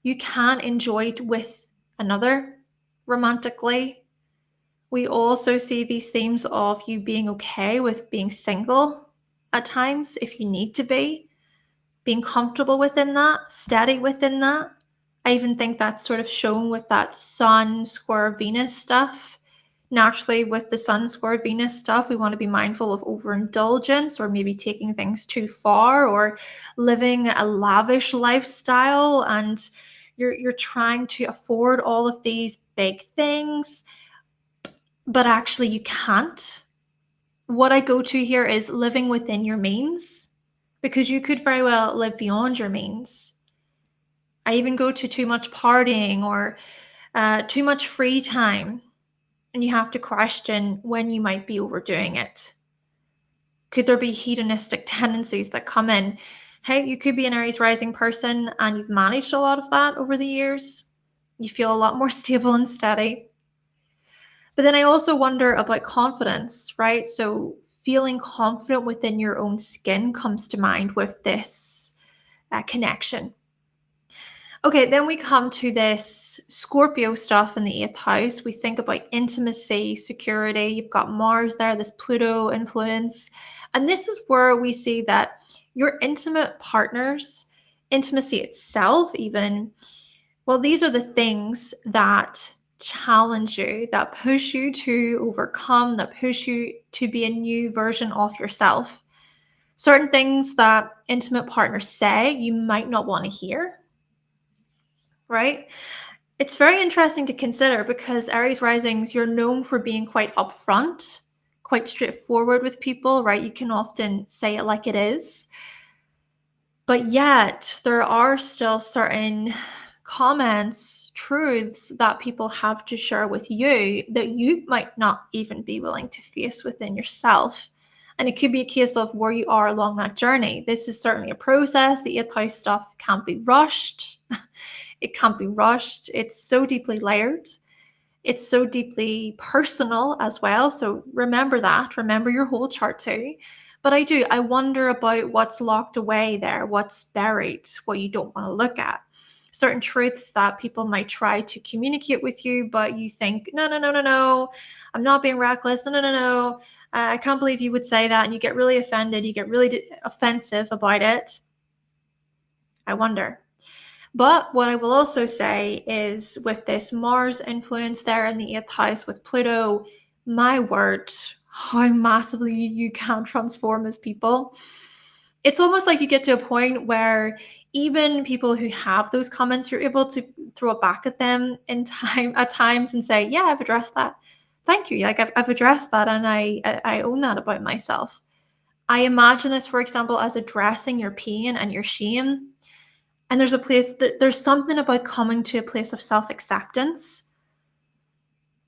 Speaker 1: you can enjoy with another romantically. We also see these themes of you being okay with being single at times if you need to be, being comfortable within that, steady within that. I even think that's sort of shown with that Sun square Venus stuff. Naturally, with the Sun square Venus stuff, we want to be mindful of overindulgence or maybe taking things too far or living a lavish lifestyle, and you're trying to afford all of these big things, but actually you can't. What I go to here is living within your means, because you could very well live beyond your means. I even go to too much partying or too much free time, and you have to question when you might be overdoing it. Could there be hedonistic tendencies that come in? Hey, you could be an Aries rising person and you've managed a lot of that over the years. You feel a lot more stable and steady. But then I also wonder about confidence, right? So feeling confident within your own skin comes to mind with this connection. Okay, then we come to this Scorpio stuff in the eighth house. We think about intimacy, security. You've got Mars there, this Pluto influence. And this is where we see that your intimate partners, intimacy itself, even, well, these are the things that challenge you, that push you to overcome, that push you to be a new version of yourself. Certain things that intimate partners say you might not want to hear, right? It's very interesting to consider because Aries risings, you're known for being quite upfront, quite straightforward with people, right? You can often say it like it is. But yet, there are still certain comments, truths that people have to share with you that you might not even be willing to face within yourself. And it could be a case of where you are along that journey. This is certainly a process. The 8th house stuff can't be rushed. It can't be rushed. It's so deeply layered. It's so deeply personal as well. So remember that. Remember your whole chart too. But I wonder about what's locked away there, what's buried, what you don't want to look at. Certain truths that people might try to communicate with you, but you think, no, no, no, no, no, I'm not being reckless. No, no, no, no. I can't believe you would say that. And you get really offended. You get really offensive about it. I wonder. But what I will also say is with this Mars influence there in the 8th house with Pluto, my word, how massively you can transform as people. It's almost like you get to a point where even people who have those comments, you're able to throw it back at them in time at times and say, yeah, I've addressed that. Thank you. Like I've addressed that and I own that about myself. I imagine this, for example, as addressing your pain and your shame. And there's something about coming to a place of self-acceptance,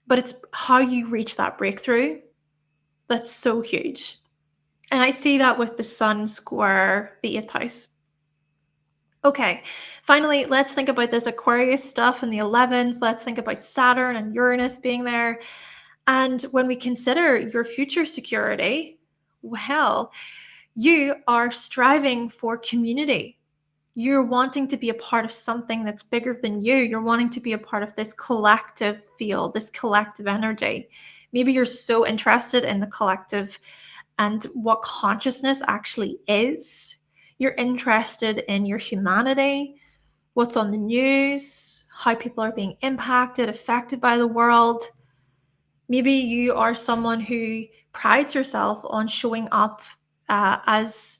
Speaker 1: but it's how you reach that breakthrough that's so huge. And I see that with the Sun square the 8th house. Okay, finally, let's think about this Aquarius stuff in the 11th. Let's think about Saturn and Uranus being there. And when we consider your future security, well, you are striving for community. You're wanting to be a part of something that's bigger than you. You're wanting to be a part of this collective field, this collective energy. Maybe you're so interested in the collective and what consciousness actually is. You're interested in your humanity, what's on the news, how people are being impacted, affected by the world. Maybe you are someone who prides yourself on showing up as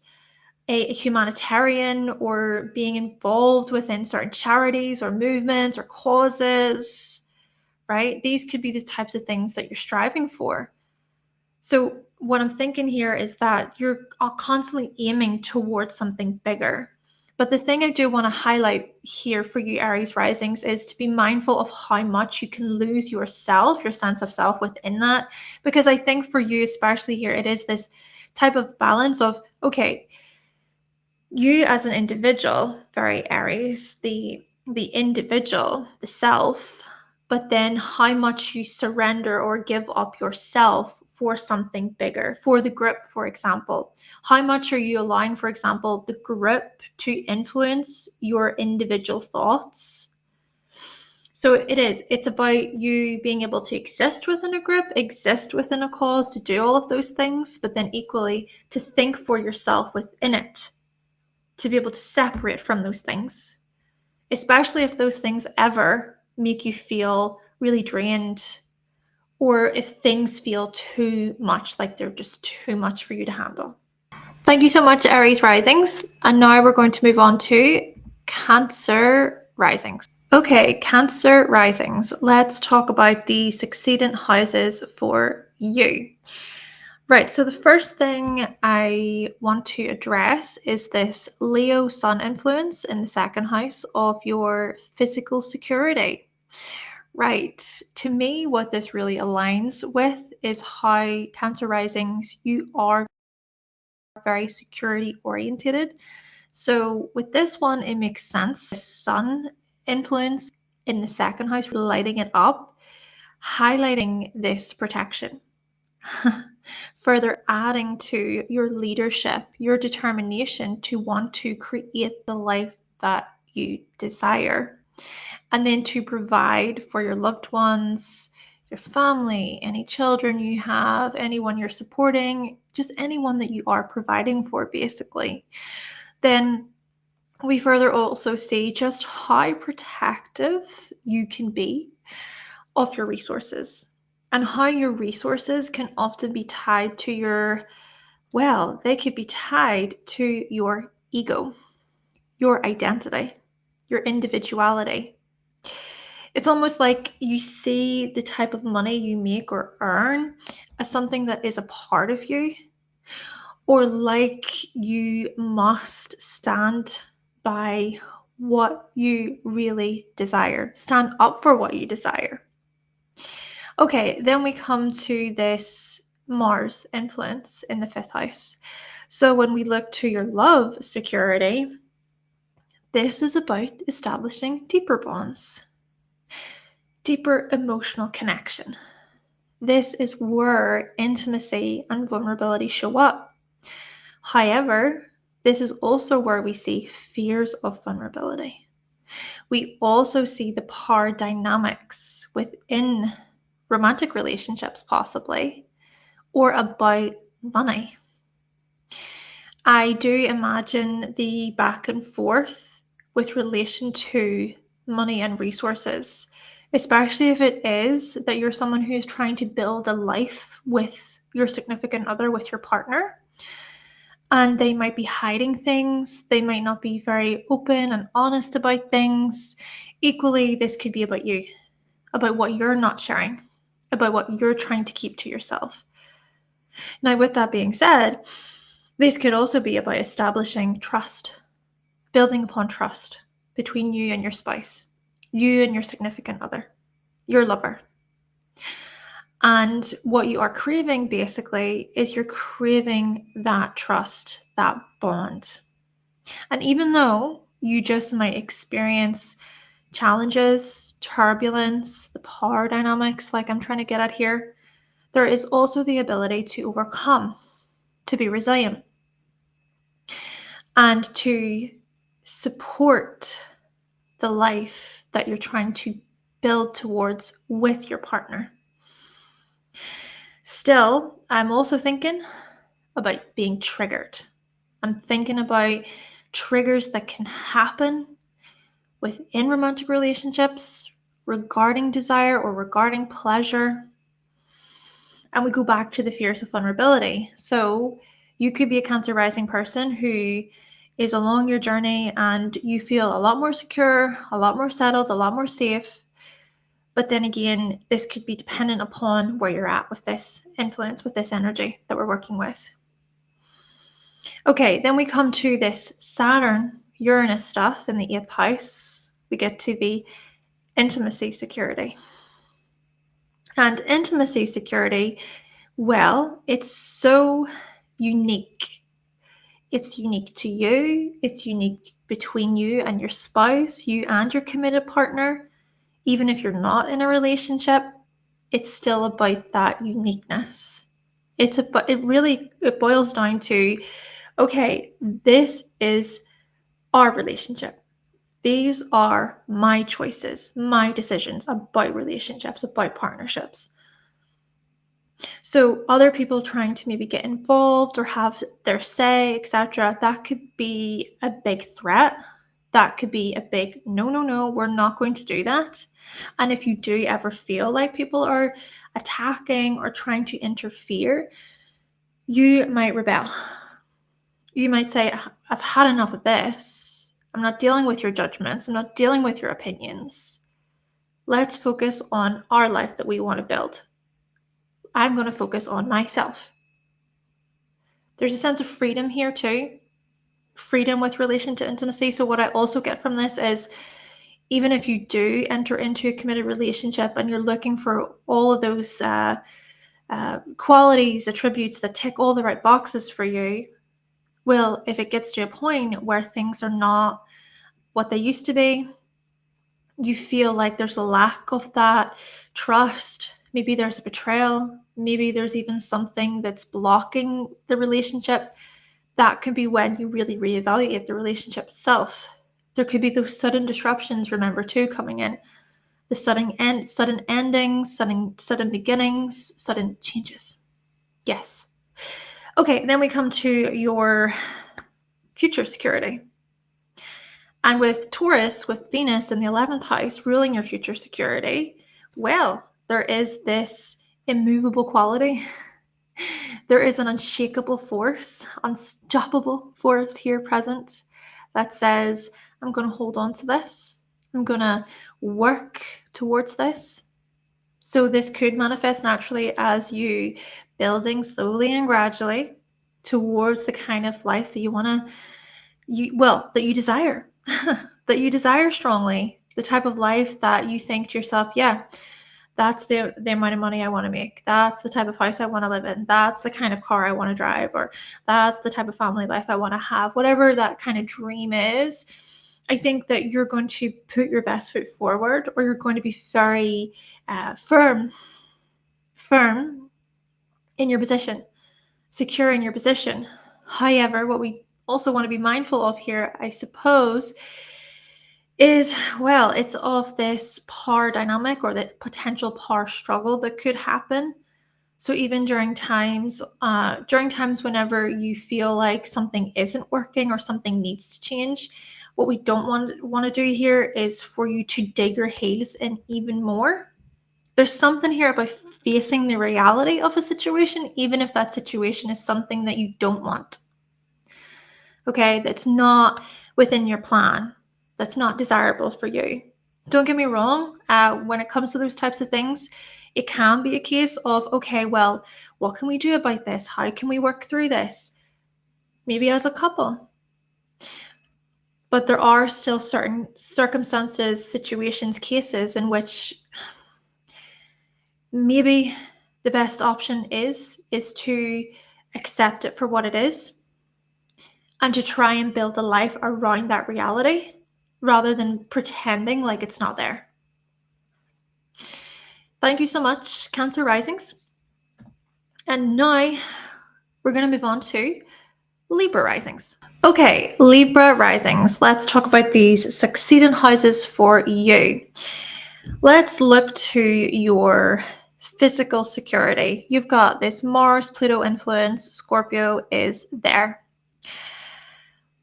Speaker 1: a humanitarian or being involved within certain charities or movements or causes, right? These could be the types of things that you're striving for. So what I'm thinking here is that you're constantly aiming towards something bigger. But the thing I do want to highlight here for you Aries risings is to be mindful of how much you can lose yourself, your sense of self within that. Because I think for you, especially here, it is this type of balance of, okay, you as an individual, very Aries, the individual, the self, but then how much you surrender or give up yourself for something bigger, for the group, for example. How much are you allowing, for example, the group to influence your individual thoughts? So it's about you being able to exist within a group, exist within a cause, to do all of those things, but then equally to think for yourself within it, to be able to separate from those things, especially if those things ever make you feel really drained or if things feel too much, like they're just too much for you to handle. Thank you so much, Aries risings. And now we're going to move on to Cancer risings. Okay, Cancer risings. Let's talk about the succedent houses for you. Right, so the first thing I want to address is this Leo Sun influence in the second house of your physical security. Right, to me, what this really aligns with is how Cancer risings, you are very security oriented. So with this one, it makes sense. The Sun influence in the second house, lighting it up, highlighting this protection. Further adding to your leadership, your determination to want to create the life that you desire, and then to provide for your loved ones, your family, any children you have, anyone you're supporting, just anyone that you are providing for, basically. Then we further also see just how protective you can be of your resources, and how your resources can often be tied to they could be tied to your ego, your identity, your individuality. It's almost like you see the type of money you make or earn as something that is a part of you, or like you must stand by what you really desire, stand up for what you desire. Okay, then we come to this Mars influence in the 5th house. So when we look to your love security, this is about establishing deeper bonds, deeper emotional connection. This is where intimacy and vulnerability show up. However, this is also where we see fears of vulnerability. We also see the power dynamics within romantic relationships, possibly, or about money. I do imagine the back and forth with relation to money and resources, especially if it is that you're someone who's trying to build a life with your significant other, with your partner, and they might be hiding things. They might not be very open and honest about things. Equally, this could be about you, about what you're not sharing, about what you're trying to keep to yourself. Now, with that being said, this could also be about establishing trust, building upon trust between you and your spouse, you and your significant other, your lover. And what you are craving basically is you're craving that trust, that bond. And even though you just might experience challenges, turbulence, the power dynamics, like I'm trying to get at here, there is also the ability to overcome, to be resilient, and to support the life that you're trying to build towards with your partner. Still, I'm also thinking about being triggered. I'm thinking about triggers that can happen within romantic relationships regarding desire or regarding pleasure. And we go back to the fears of vulnerability. So you could be a Cancer rising person who is along your journey and you feel a lot more secure, a lot more settled, a lot more safe. But then again, this could be dependent upon where you're at with this influence, with this energy that we're working with. Okay, then we come to this Saturn, Uranus stuff in the 8th house. We get to the intimacy security. And intimacy security, well, it's so unique. It's unique to you. It's unique between you and your spouse, you and your committed partner. Even if you're not in a relationship, it's still about that uniqueness. It boils down to, okay, this is our relationship. These are my choices, my decisions about relationships, about partnerships. So other people trying to maybe get involved or have their say, etc., that could be a big threat. That could be a big no, we're not going to do that. And if you do ever feel like people are attacking or trying to interfere, you might rebel. You might say, I've had enough of this. I'm not dealing with your judgments. I'm not dealing with your opinions. Let's focus on our life that we want to build. I'm going to focus on myself. There's a sense of freedom here too. Freedom with relation to intimacy. So what I also get from this is, even if you do enter into a committed relationship and you're looking for all of those qualities, attributes that tick all the right boxes for you, well, if it gets to a point where things are not what they used to be, you feel like there's a lack of that trust, maybe there's a betrayal, maybe there's even something that's blocking the relationship, that could be when you really reevaluate the relationship itself. There could be those sudden disruptions, remember, too, coming in. The sudden endings, sudden beginnings, sudden changes. Yes. Okay, then we come to your future security. And with Taurus, with Venus in the 11th house ruling your future security, well, there is this immovable quality. There is an unshakable force, unstoppable force here present that says, I'm going to hold on to this. I'm going to work towards this. So this could manifest naturally as you building slowly and gradually towards the kind of life that you want to, that you desire, that you desire strongly, the type of life that you think to yourself, yeah, that's the amount of money I want to make. That's the type of house I want to live in. That's the kind of car I want to drive, or that's the type of family life I want to have. Whatever that kind of dream is, I think that you're going to put your best foot forward, or you're going to be very firm in your position, secure in your position. However, what we also want to be mindful of here, I suppose, is, well, it's of this power dynamic or the potential power struggle that could happen. So even during times whenever you feel like something isn't working or something needs to change, what we don't want to do here is for you to dig your heels in even more. There's something here about facing the reality of a situation, even if that situation is something that you don't want. Okay, that's not within your plan, that's not desirable for you. Don't get me wrong, when it comes to those types of things, it can be a case of, okay, well, what can we do about this? How can we work through this? Maybe as a couple. But there are still certain circumstances, situations, cases in which maybe the best option is to accept it for what it is and to try and build a life around that reality rather than pretending like it's not there. Thank you so much, Cancer Risings. And now we're going to move on to Libra Risings. Okay, Libra Risings. Let's talk about these Succedent houses for you. Let's look to your physical security. You've got this Mars, Pluto influence. Scorpio is there.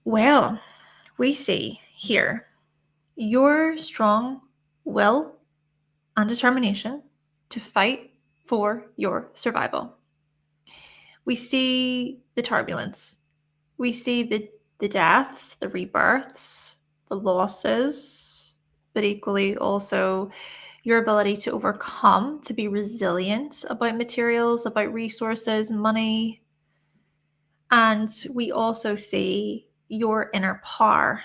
Speaker 1: Well, we see here your strong will and determination to fight for your survival. We see the turbulence. We see the deaths, the rebirths, the losses, but equally also your ability to overcome, to be resilient about materials, about resources, money. And we also see your inner power,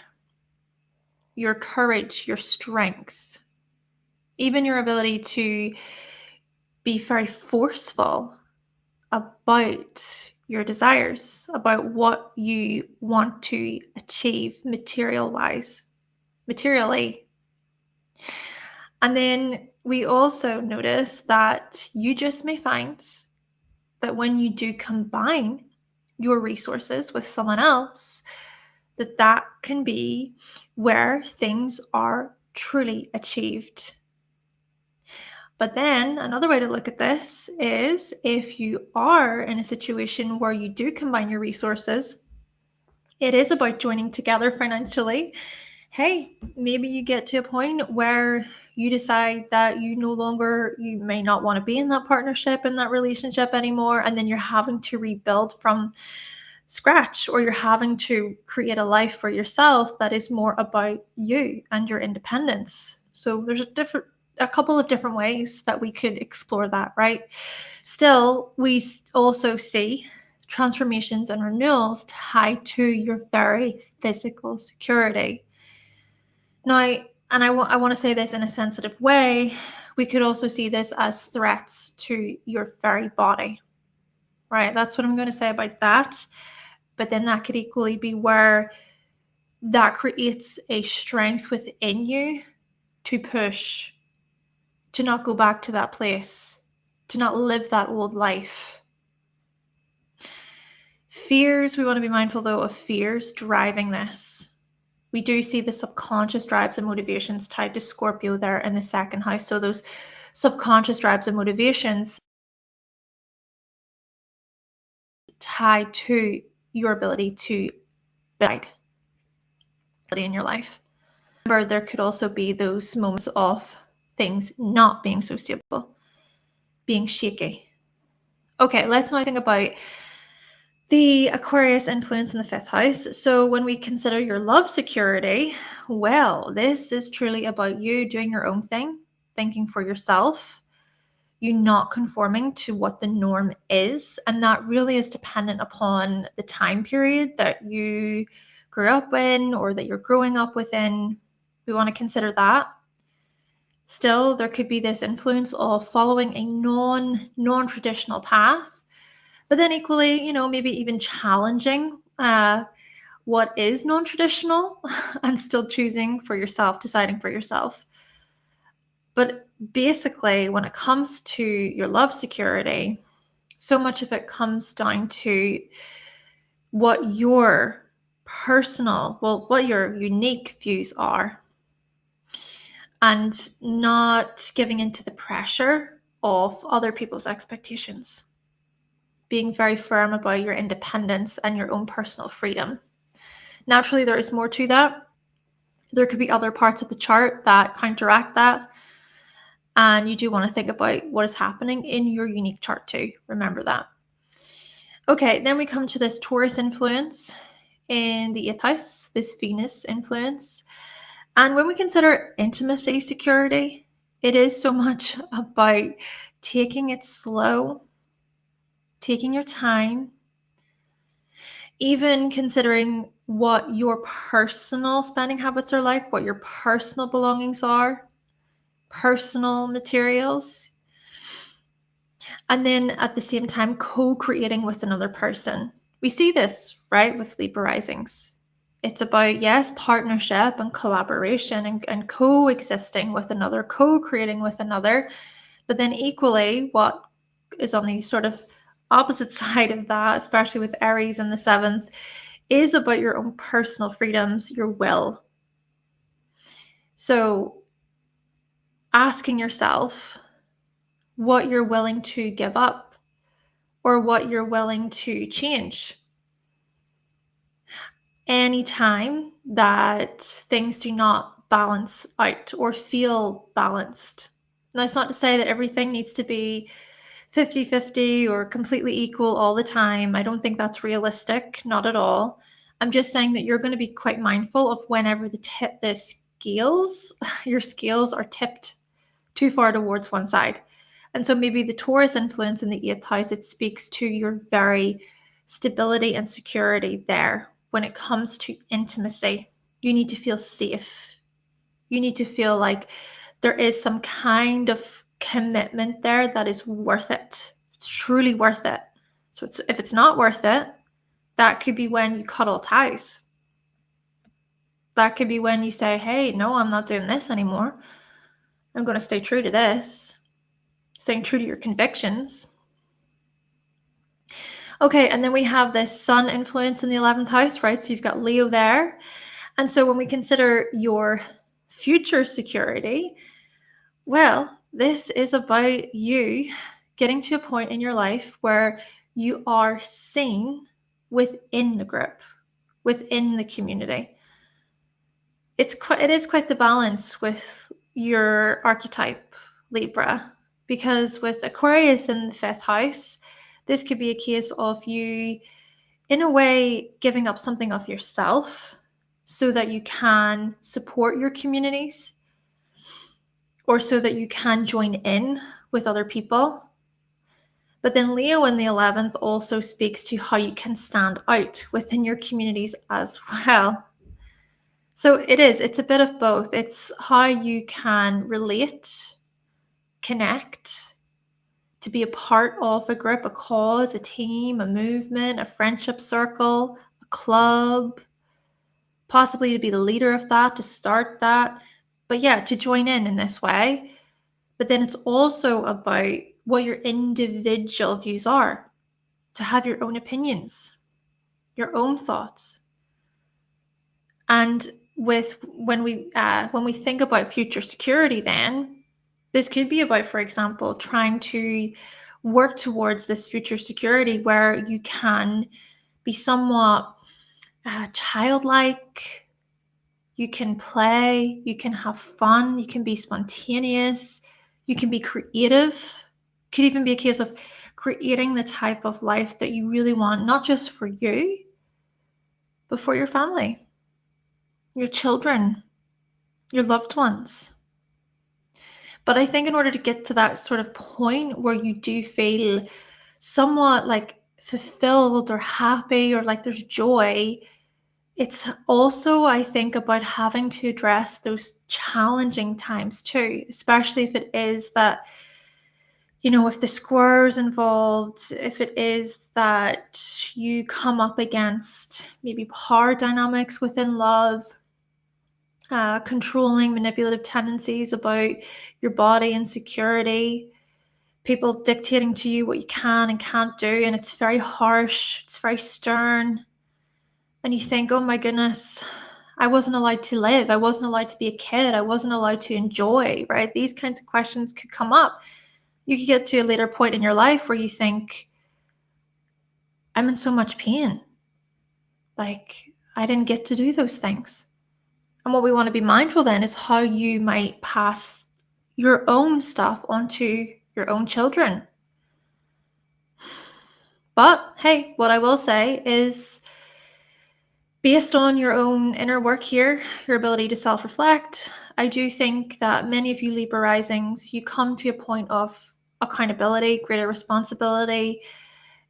Speaker 1: your courage, your strength, even your ability to be very forceful about your desires, about what you want to achieve materially. And then we also notice that you just may find that when you do combine your resources with someone else, that can be where things are truly achieved. But then another way to look at this is if you are in a situation where you do combine your resources, it is about joining together financially. Hey, maybe you get to a point where you decide that you may not want to be in that partnership, in that relationship anymore, and then you're having to rebuild from scratch, or you're having to create a life for yourself that is more about you and your independence. So there's a couple of different ways that we could explore that, right? Still, we also see transformations and renewals tied to your very physical security. Now, and I want to say this in a sensitive way, we could also see this as threats to your very body, right? That's what I'm going to say about that. But then that could equally be where that creates a strength within you to push, to not go back to that place, to not live that old life. Fears, we want to be mindful though of fears driving this. We do see the subconscious drives and motivations tied to Scorpio there in the second house. So those subconscious drives and motivations tied to your ability to guide in your life. Remember, there could also be those moments of things not being so stable, being shaky. Okay, let's now think about the Aquarius influence in the fifth house. So when we consider your love security, well, this is truly about you doing your own thing, thinking for yourself, you not conforming to what the norm is. And that really is dependent upon the time period that you grew up in or that you're growing up within. We want to consider that. Still, there could be this influence of following a non-traditional path, but then equally, maybe even challenging what is non-traditional and still choosing for yourself, deciding for yourself. But basically, when it comes to your love security, so much of it comes down to what your what your unique views are, and not giving into the pressure of other people's expectations. Being very firm about your independence and your own personal freedom. Naturally, there is more to that. There could be other parts of the chart that counteract that. And you do want to think about what is happening in your unique chart too. Remember that. Okay, then we come to this Taurus influence in the 8th house, this Venus influence. And when we consider intimacy security, it is so much about taking it slow, taking your time, even considering what your personal spending habits are like, what your personal belongings are, personal materials, and then at the same time co-creating with another person. We see this, right, with Libra Risings. It's about, yes, partnership and collaboration and coexisting with another, co-creating with another. But then equally, what is on the sort of opposite side of that, especially with Aries in the 7th, is about your own personal freedoms, your will. So asking yourself what you're willing to give up or what you're willing to change. Anytime that things do not balance out or feel balanced. Now, it's not to say that everything needs to be 50-50 or completely equal all the time. I don't think that's realistic, not at all. I'm just saying that you're going to be quite mindful of whenever your scales are tipped too far towards one side. And so maybe the Taurus influence in the 8th house, it speaks to your very stability and security there. When it comes to intimacy, you need to feel safe. You need to feel like there is some kind of commitment there that is worth it. It's truly worth it. So if it's not worth it, that could be when you cut all ties. That could be when you say, hey, no, I'm not doing this anymore. I'm going to stay true to this. Staying true to your convictions. Okay, and then we have this sun influence in the 11th house, right? So you've got Leo there. And so when we consider your future security, well, this is about you getting to a point in your life where you are seen within the group, within the community. It is quite the balance with your archetype, Libra, because with Aquarius in the 5th house, this could be a case of you, in a way, giving up something of yourself so that you can support your communities or so that you can join in with other people. But then Leo in the 11th also speaks to how you can stand out within your communities as well. So it's a bit of both. It's how you can relate, connect, to be a part of a group, a cause, a team, a movement, a friendship circle, a club, possibly to be the leader of that, to start that. But yeah, to join in this way. But then it's also about what your individual views are, to have your own opinions, your own thoughts. And when we think about future security, then this could be about, for example, trying to work towards this future security where you can be somewhat childlike, you can play, you can have fun, you can be spontaneous, you can be creative. Could even be a case of creating the type of life that you really want, not just for you, but for your family, your children, your loved ones. But I think in order to get to that sort of point where you do feel somewhat like fulfilled or happy or like there's joy, it's also, I think, about having to address those challenging times too, especially if it is that, if the square's involved, if it is that you come up against maybe power dynamics within love, controlling, manipulative tendencies about your body and security, people dictating to you what you can and can't do, and it's very harsh, it's very stern, and you think, oh my goodness, I wasn't allowed to live, I wasn't allowed to be a kid, I wasn't allowed to enjoy, right? These kinds of questions could come up. You could get to a later point in your life where you think, I'm in so much pain, like I didn't get to do those things. And what we want to be mindful then is how you might pass your own stuff onto your own children. But hey, what I will say is, based on your own inner work here, your ability to self-reflect, I do think that many of you Libra Risings, you come to a point of accountability, greater responsibility,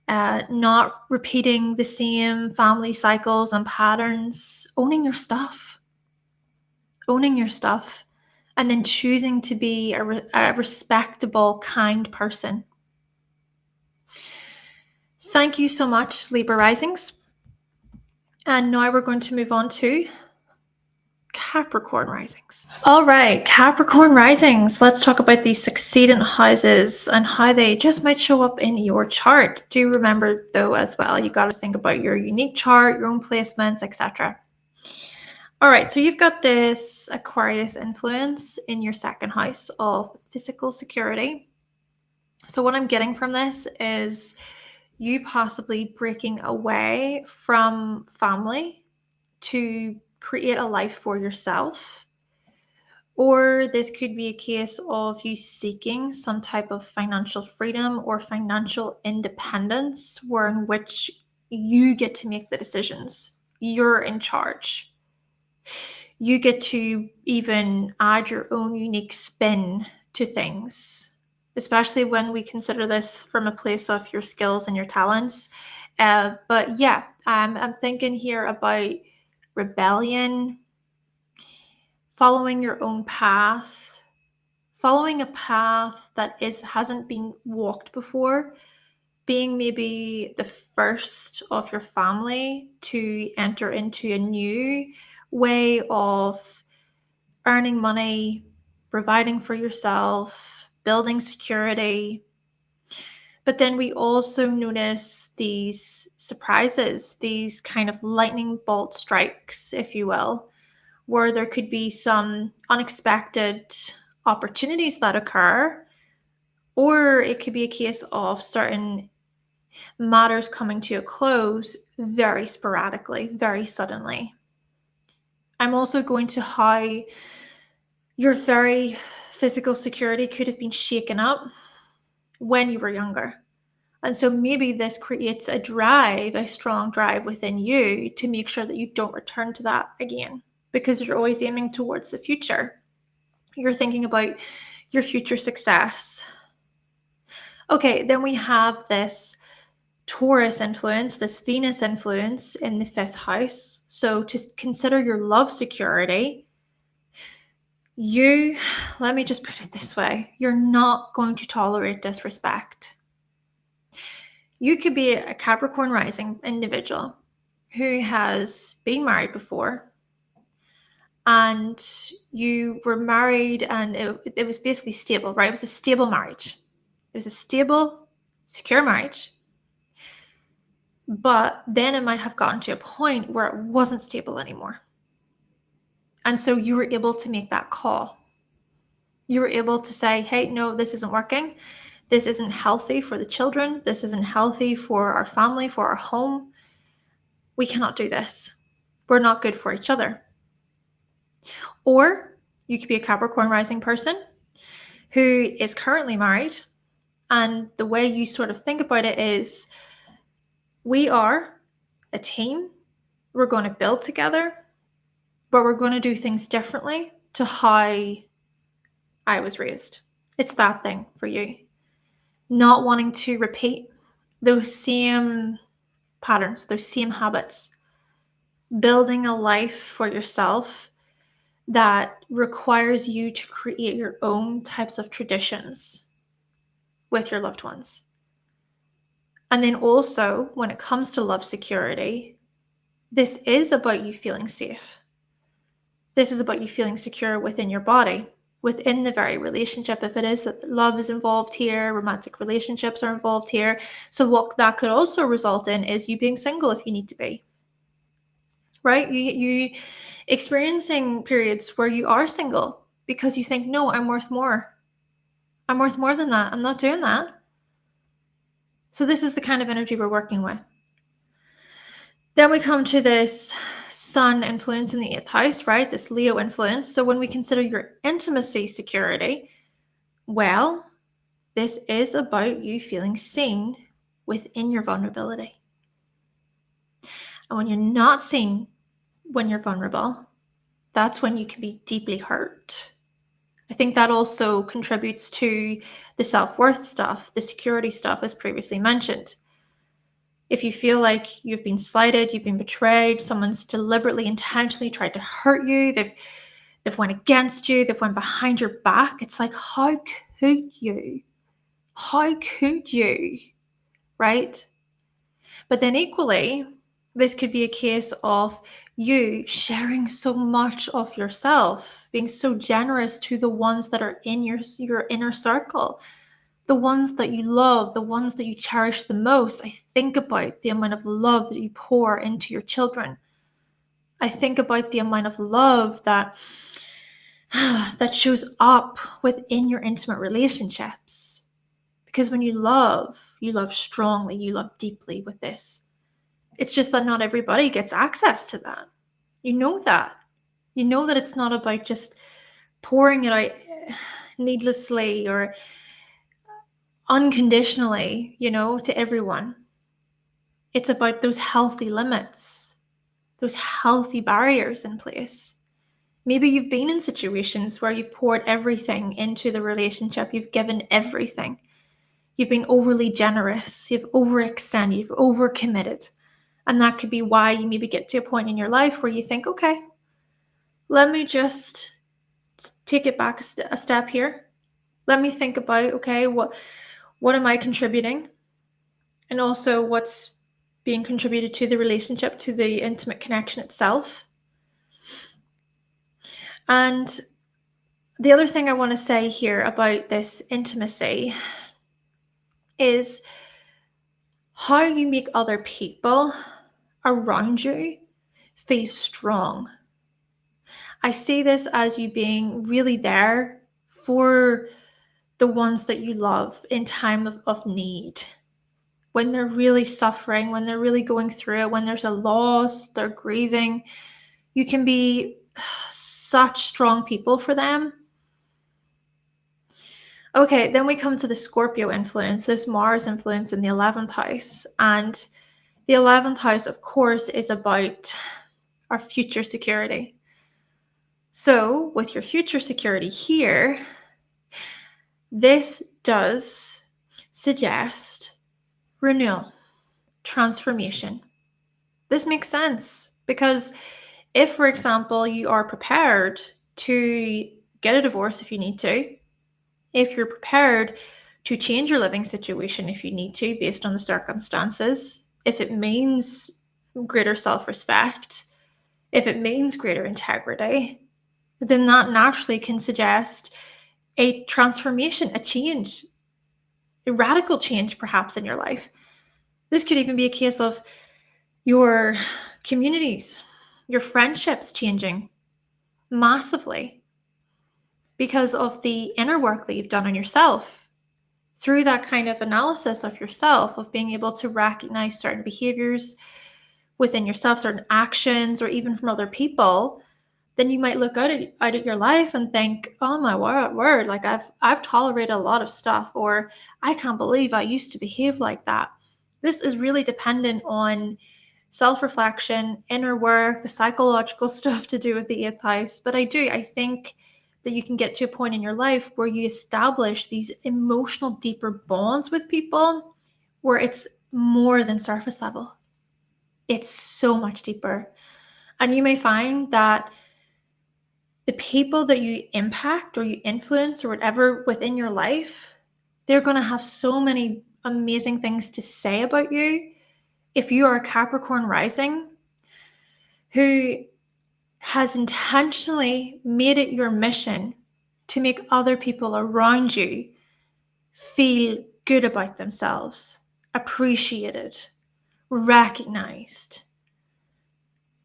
Speaker 1: not repeating the same family cycles and patterns, owning your stuff, and then choosing to be a respectable, kind person. Thank you so much, Libra Risings. And now we're going to move on to Capricorn Risings. All right, Capricorn Risings. Let's talk about these succedent houses and how they just might show up in your chart. Do remember, though, as well, you got to think about your unique chart, your own placements, etc. All right, so you've got this Aquarius influence in your second house of physical security. So what I'm getting from this is you possibly breaking away from family to create a life for yourself. Or this could be a case of you seeking some type of financial freedom or financial independence, where in which you get to make the decisions. You're in charge. You get to even add your own unique spin to things, especially when we consider this from a place of your skills and your talents. But yeah, I'm thinking here about rebellion, following your own path, following a path that hasn't been walked before, being maybe the first of your family to enter into a new way of earning money, providing for yourself, building security. But then we also notice these surprises, these kind of lightning bolt strikes, if you will, where there could be some unexpected opportunities that occur, or it could be a case of certain matters coming to a close very sporadically, very suddenly. I'm also going to how your very physical security could have been shaken up when you were younger. And so maybe this creates a strong drive within you to make sure that you don't return to that again, because you're always aiming towards the future. You're thinking about your future success. Okay, then we have this Taurus influence, this Venus influence in the 5th house. So to consider your love security, let me just put it this way, you're not going to tolerate disrespect. You could be a Capricorn Rising individual who has been married before, and you were married and it was basically stable, right? It was a stable marriage. It was a stable, secure marriage. But then it might have gotten to a point where it wasn't stable anymore. And so you were able to make that call. You were able to say, hey, no, this isn't working. This isn't healthy for the children. This isn't healthy for our family, for our home. We cannot do this. We're not good for each other. Or you could be a Capricorn Rising person who is currently married. And the way you sort of think about it is, we are a team. We're going to build together, but we're going to do things differently to how I was raised. It's that thing for you. Not wanting to repeat those same patterns, those same habits. Building a life for yourself that requires you to create your own types of traditions with your loved ones. And then also, when it comes to love security, this is about you feeling safe. This is about you feeling secure within your body, within the very relationship. If it is that love is involved here, romantic relationships are involved here. So what that could also result in is you being single if you need to be. Right? You experiencing periods where you are single because you think, no, I'm worth more. I'm worth more than that. I'm not doing that. So this is the kind of energy we're working with. Then we come to this Sun influence in the 8th house, right? This Leo influence. So when we consider your intimacy security, well, this is about you feeling seen within your vulnerability. And when you're not seen when you're vulnerable, that's when you can be deeply hurt. I think that also contributes to the self-worth stuff, the security stuff, as previously mentioned. If you feel like you've been slighted, you've been betrayed, someone's deliberately, intentionally tried to hurt you, they've went against you, they've went behind your back, it's like, how could you? How could you? Right? But then equally, this could be a case of you sharing so much of yourself, being so generous to the ones that are in your inner circle, the ones that you love, the ones that you cherish the most. I think about the amount of love that you pour into your children. I think about the amount of love that that shows up within your intimate relationships. Because when you love strongly, you love deeply with this. It's just that not everybody gets access to that. You know that. You know that it's not about just pouring it out needlessly or unconditionally, to everyone. It's about those healthy limits, those healthy barriers in place. Maybe you've been in situations where you've poured everything into the relationship, you've given everything. You've been overly generous, you've overextended, you've overcommitted. And that could be why you maybe get to a point in your life where you think, okay, let me just take it back a step here. Let me think about, okay, what am I contributing? And also what's being contributed to the relationship, to the intimate connection itself. And the other thing I want to say here about this intimacy is how you make other people around you feel strong. I see this as you being really there for the ones that you love in time of need. When they're really suffering, when they're really going through it, when there's a loss, they're grieving, you can be such strong people for them. Okay, then we come to the Scorpio influence, this Mars influence in the 11th house. And the 11th house, of course, is about our future security. So with your future security here, this does suggest renewal, transformation. This makes sense because if, for example, you are prepared to get a divorce if you need to, if you're prepared to change your living situation if you need to based on the circumstances, if it means greater self-respect, if it means greater integrity, then that naturally can suggest a transformation, a change, a radical change perhaps in your life. This could even be a case of your communities, your friendships changing massively because of the inner work that you've done on yourself. Through that kind of analysis of yourself, of being able to recognize certain behaviors within yourself, certain actions, or even from other people, then you might look out at your life and think, oh my word, like I've tolerated a lot of stuff, or I can't believe I used to behave like that. This is really dependent on self-reflection, inner work, the psychological stuff to do with the 8th house. But I think that you can get to a point in your life where you establish these emotional, deeper bonds with people where it's more than surface level. It's so much deeper. And you may find that the people that you impact or you influence or whatever within your life, they're going to have so many amazing things to say about you. If you are a Capricorn Rising who has intentionally made it your mission to make other people around you feel good about themselves, appreciated, recognized.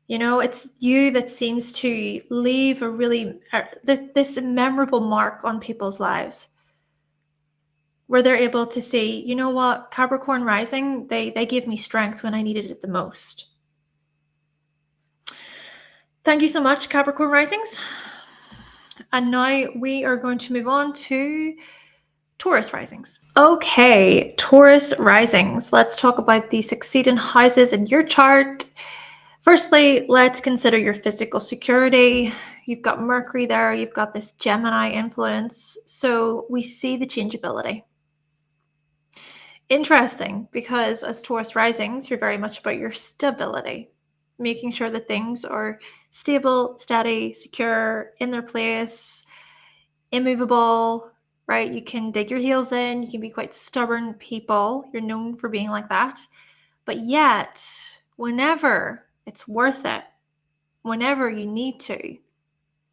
Speaker 1: You know, it's you that seems to leave a really this memorable mark on people's lives, where they're able to say, you know what, Capricorn Rising, they gave me strength when I needed it the most. Thank you so much, Capricorn Risings. And now we are going to move on to Taurus Risings. Okay, Taurus Risings. Let's talk about the succeeding houses in your chart. Firstly, let's consider your physical security. You've got Mercury there, you've got this Gemini influence, so we see the changeability. Interesting, because as Taurus Risings, you're very much about your stability, making sure that things are stable, steady, secure, in their place, immovable, right? You can dig your heels in, you can be quite stubborn people. You're known for being like that. But yet, whenever it's worth it, whenever you need to,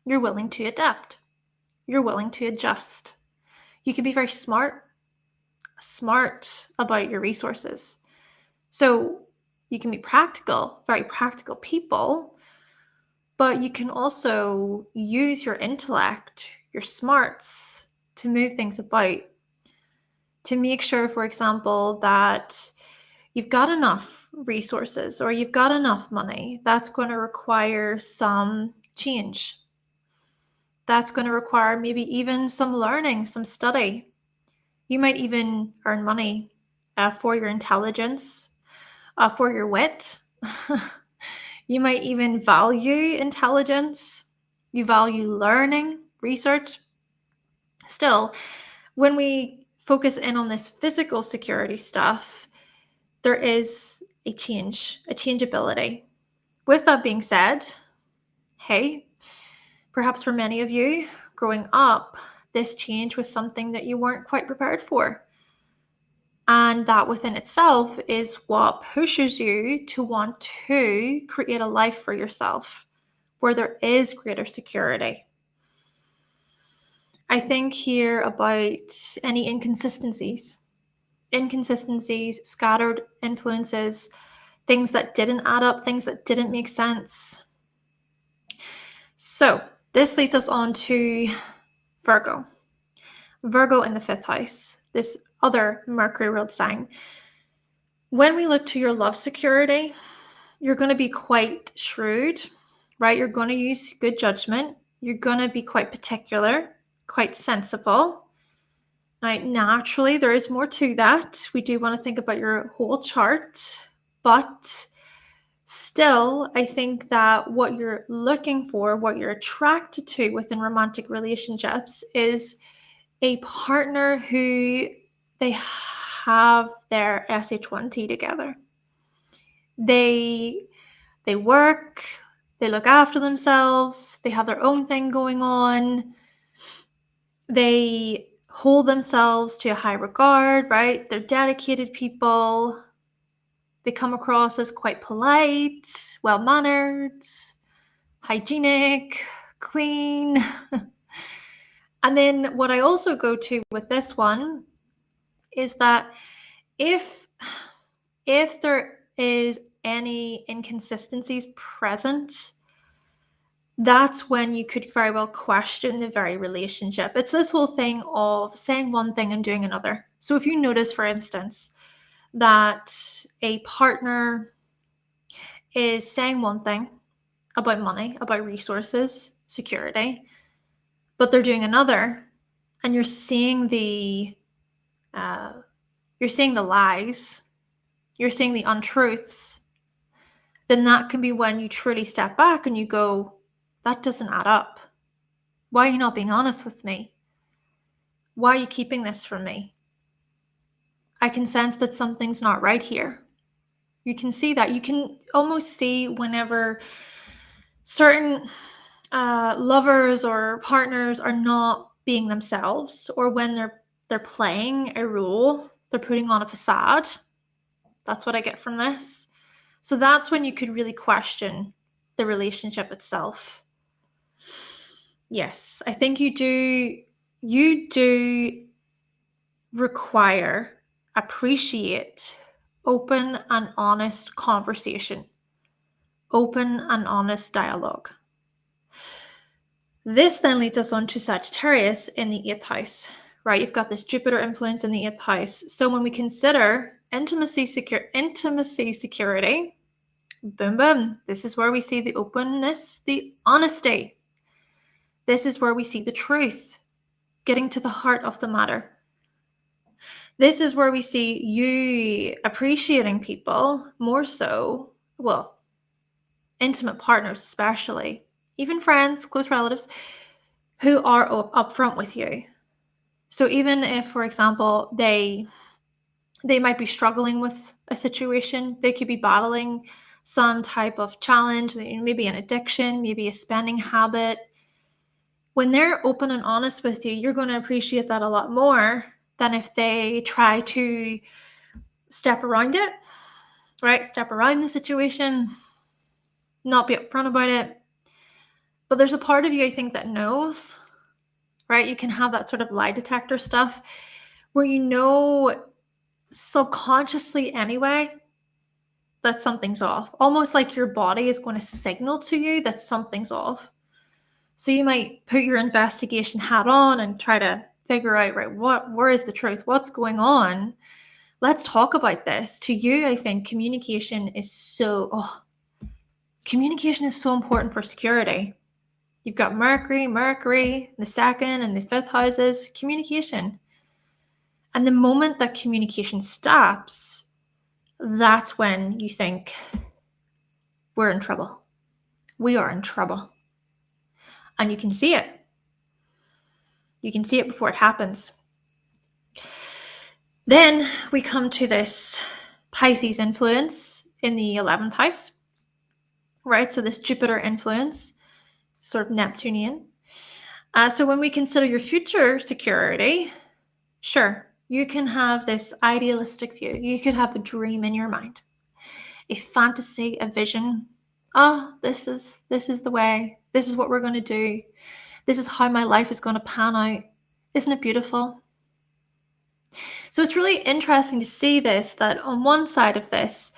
Speaker 1: you're willing to adapt. You're willing to adjust. You can be very smart about your resources. So you can be practical, very practical people, but you can also use your intellect, your smarts to move things about, to make sure, for example, that you've got enough resources or you've got enough money. That's going to require some change. That's going to require maybe even some learning, some study. You might even earn money for your intelligence, for your wit. You might even value intelligence. You value learning, research. Still, when we focus in on this physical security stuff, there is a changeability. With that being said, hey, perhaps for many of you growing up, this change was something that you weren't quite prepared for. And that within itself is what pushes you to want to create a life for yourself where there is greater security. I think here about any inconsistencies, scattered influences, things that didn't add up, things that didn't make sense. So this leads us on to Virgo. Virgo in the 5th house, this other Mercury ruled sign. When we look to your love security, you're going to be quite shrewd, right? You're going to use good judgment. You're going to be quite particular, quite sensible. Now, naturally, there is more to that. We do want to think about your whole chart, but still, I think that what you're looking for, what you're attracted to within romantic relationships is a partner who they have their SH1T together. They work, they look after themselves, they have their own thing going on. They hold themselves to a high regard, right? They're dedicated people. They come across as quite polite, well-mannered, hygienic, clean. And then what I also go to with this one is that if there is any inconsistencies present, that's when you could very well question the very relationship. It's this whole thing of saying one thing and doing another. So if you notice, for instance, that a partner is saying one thing about money, about resources, security, but they're doing another, and you're seeing the lies, you're seeing the untruths, then that can be when you truly step back and you go, that doesn't add up. Why are you not being honest with me? Why are you keeping this from me? I can sense that something's not right here. You can see that. You can almost see whenever certain lovers or partners are not being themselves, or when they're playing a role, they're putting on a facade. That's what I get from this. So that's when you could really question the relationship itself. Yes, I think you do require, appreciate open and honest conversation, open and honest dialogue. This then leads us on to Sagittarius in the 8th house, right? You've got this Jupiter influence in the 8th house. So when we consider intimacy, security, boom, boom. This is where we see the openness, the honesty. This is where we see the truth, getting to the heart of the matter. This is where we see you appreciating people more so, well, intimate partners especially, even friends, close relatives, who are upfront with you. So even if, for example, they might be struggling with a situation, they could be battling some type of challenge, maybe an addiction, maybe a spending habit. When they're open and honest with you, you're going to appreciate that a lot more than if they try to step around it, right? Step around the situation, not be upfront about it. But there's a part of you, I think, that knows, right? You can have that sort of lie detector stuff where you know subconsciously anyway that something's off. Almost like your body is going to signal to you that something's off. So you might put your investigation hat on and try to figure out, right, where is the truth? What's going on? Let's talk about this. To you, I think communication is so important for security. You've got Mercury, the 2nd and the 5th houses, communication. And the moment that communication stops, that's when you think we're in trouble. We are in trouble. And you can see it. You can see it before it happens. Then we come to this Pisces influence in the 11th house, right? So this Jupiter influence, sort of Neptunian. So when we consider your future security, sure, you can have this idealistic view. You could have a dream in your mind, a fantasy, a vision. Oh, this is the way. This is what we're going to do. This is how my life is going to pan out. Isn't it beautiful? So it's really interesting to see this, that on one side of this,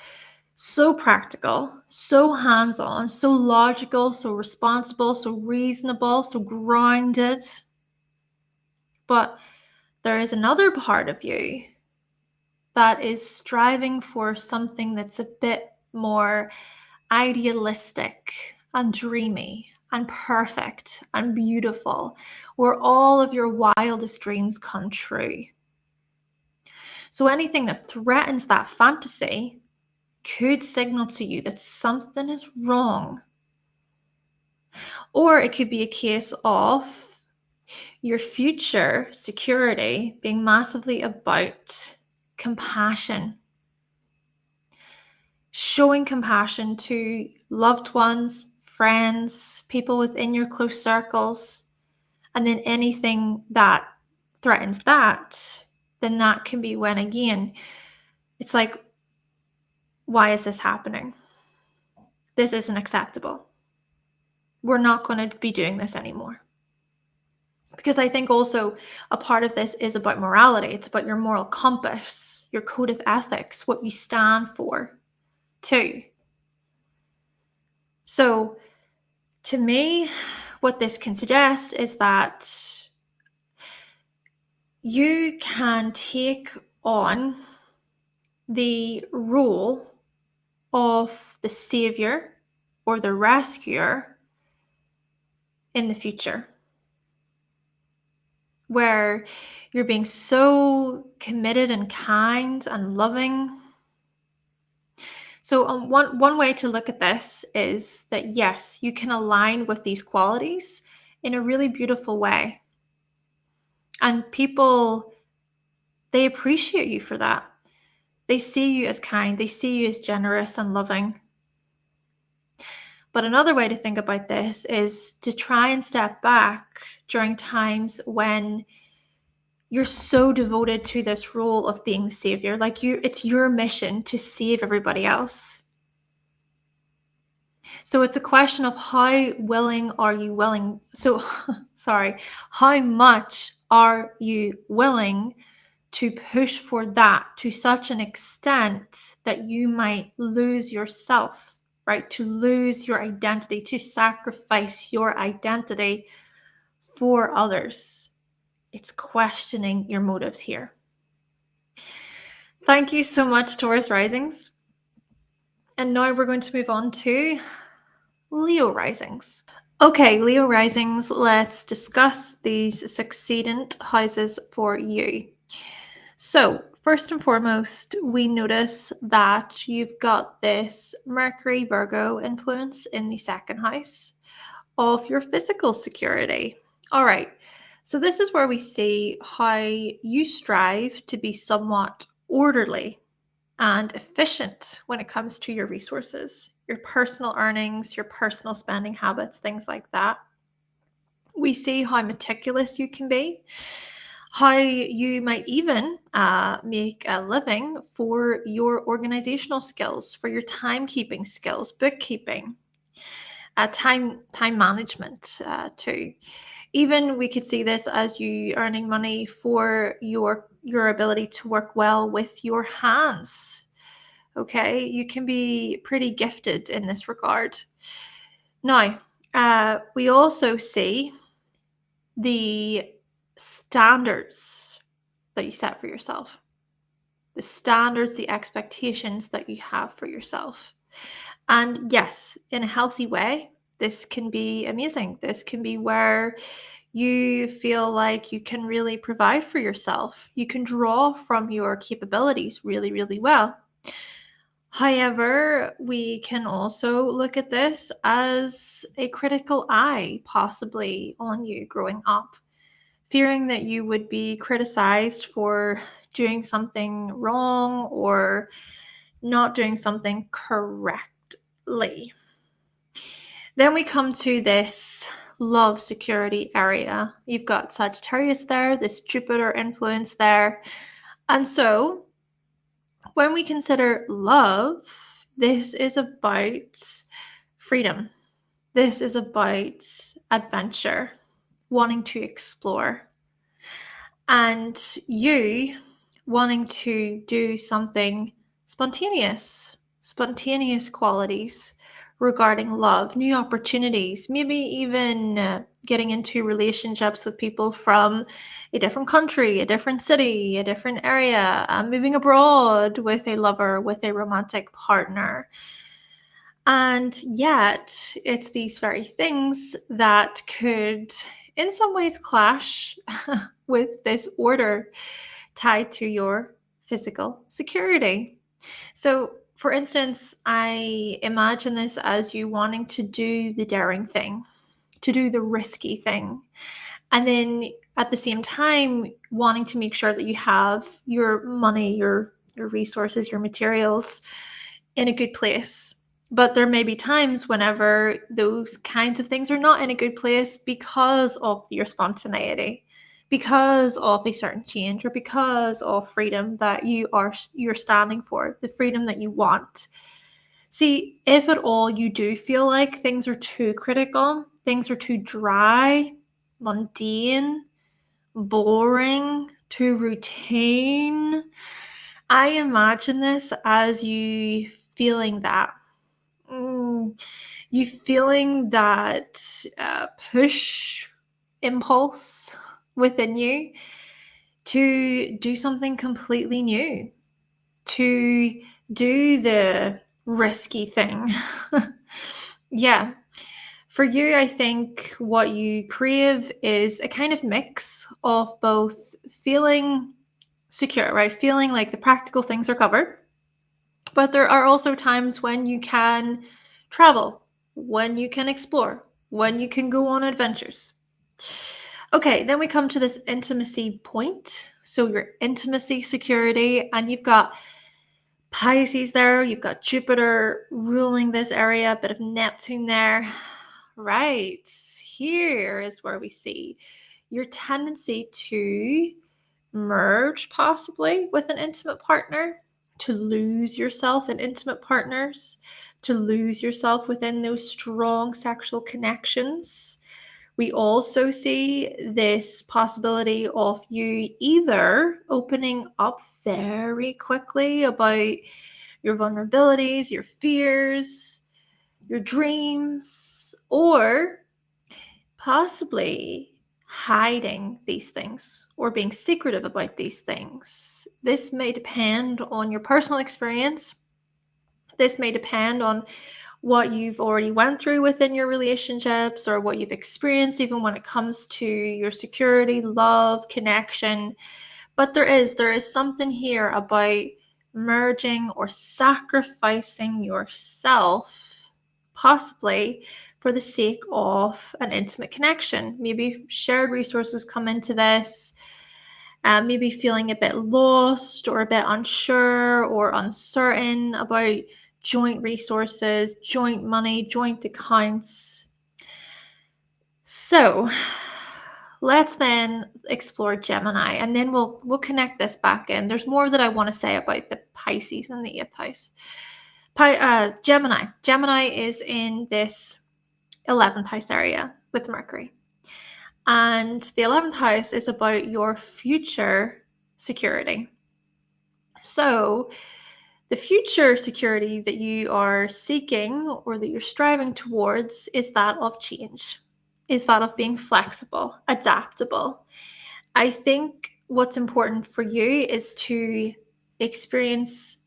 Speaker 1: so practical, so hands-on, so logical, so responsible, so reasonable, so grounded. But there is another part of you that is striving for something that's a bit more idealistic and dreamy and perfect and beautiful, where all of your wildest dreams come true. So anything that threatens that fantasy could signal to you that something is wrong. Or it could be a case of your future security being massively about compassion. Showing compassion to loved ones, friends, people within your close circles, and then anything that threatens that, then that can be when, again, it's like, why is this happening? This isn't acceptable. We're not going to be doing this anymore. Because I think also a part of this is about morality. It's about your moral compass, your code of ethics, what you stand for, too. So, to me, what this can suggest is that you can take on the role of the savior or the rescuer in the future, where you're being so committed and kind and loving. So one way to look at this is that, yes, you can align with these qualities in a really beautiful way. And people, they appreciate you for that. They see you as kind, they see you as generous and loving. But another way to think about this is to try and step back during times when you're so devoted to this role of being the savior. Like it's your mission to save everybody else. So it's a question of how willing are you willing? So, sorry, how much are you willing to push for that to such an extent that you might lose yourself, right? To lose your identity, to sacrifice your identity for others. It's questioning your motives here. Thank you so much, Taurus Risings. And now we're going to move on to Leo Risings. Okay, Leo Risings, let's discuss these succedent houses for you. So, first and foremost, we notice that you've got this Mercury Virgo influence in the second house of your physical security. All right, so this is where we see how you strive to be somewhat orderly and efficient when it comes to your resources, your personal earnings, your personal spending habits, things like that. We see how meticulous you can be, how you might even make a living for your organizational skills, for your timekeeping skills, bookkeeping, time management too. Even we could see this as you earning money for your ability to work well with your hands. Okay, you can be pretty gifted in this regard. Now, we also see the standards that you set for yourself, the standards, the expectations that you have for yourself. And yes, in a healthy way, this can be amazing. This can be where you feel like you can really provide for yourself. You can draw from your capabilities really, really well. However, we can also look at this as a critical eye, possibly on you growing up, fearing that you would be criticized for doing something wrong or not doing something correctly. Then we come to this love security area. You've got Sagittarius there, this Jupiter influence there. And so when we consider love, this is about freedom. This is about adventure, wanting to explore, and you wanting to do something spontaneous qualities regarding love, new opportunities, maybe even getting into relationships with people from a different country, a different city, a different area, moving abroad with a lover, with a romantic partner. And yet, it's these very things that could, in some ways, clash with this order tied to your physical security. So, for instance, I imagine this as you wanting to do the daring thing, to do the risky thing, and then at the same time wanting to make sure that you have your money, your resources, your materials in a good place. But there may be times whenever those kinds of things are not in a good place because of your spontaneity, because of a certain change, or because of freedom that you're standing for, the freedom that you want. See, if at all you do feel like things are too critical, things are too dry, mundane, boring, too routine, I imagine this as you feeling that. You feeling that push impulse within you to do something completely new, to do the risky thing. Yeah. For you, I think what you crave is a kind of mix of both feeling secure, right? Feeling like the practical things are covered. But there are also times when you can travel, when you can explore, when you can go on adventures. Okay, then we come to this intimacy point. So your intimacy, security, and you've got Pisces there, you've got Jupiter ruling this area, a bit of Neptune there. Right, here is where we see your tendency to merge possibly with an intimate partner, to lose yourself in intimate partners, to lose yourself within those strong sexual connections. We also see this possibility of you either opening up very quickly about your vulnerabilities, your fears, your dreams, or possibly hiding these things or being secretive about these things. This may depend on your personal experience. This may depend on what you've already went through within your relationships or what you've experienced even when it comes to your security, love, connection. But there is something here about merging or sacrificing yourself, possibly for the sake of an intimate connection. Maybe shared resources come into this, maybe feeling a bit lost or a bit unsure or uncertain about joint resources, joint money, joint accounts. So let's then explore Gemini, and then we'll connect this back in. There's more that I want to say about the Pisces and the 8th house. Gemini is in this 11th house area with Mercury. And the 11th house is about your future security. So the future security that you are seeking or that you're striving towards is that of change, is that of being flexible, adaptable. I think what's important for you is to experience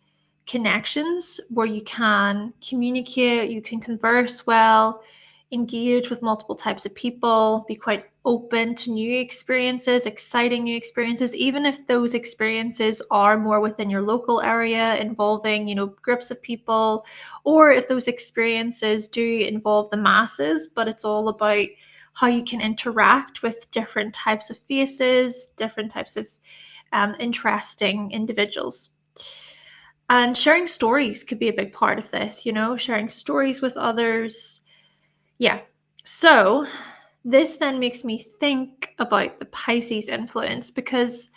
Speaker 1: connections where you can communicate, you can converse well, engage with multiple types of people, be quite open to new experiences, exciting new experiences, even if those experiences are more within your local area involving, groups of people, or if those experiences do involve the masses, but it's all about how you can interact with different types of faces, different types of interesting individuals. And sharing stories could be a big part of this, sharing stories with others. Yeah. So this then makes me think about the Pisces influence, because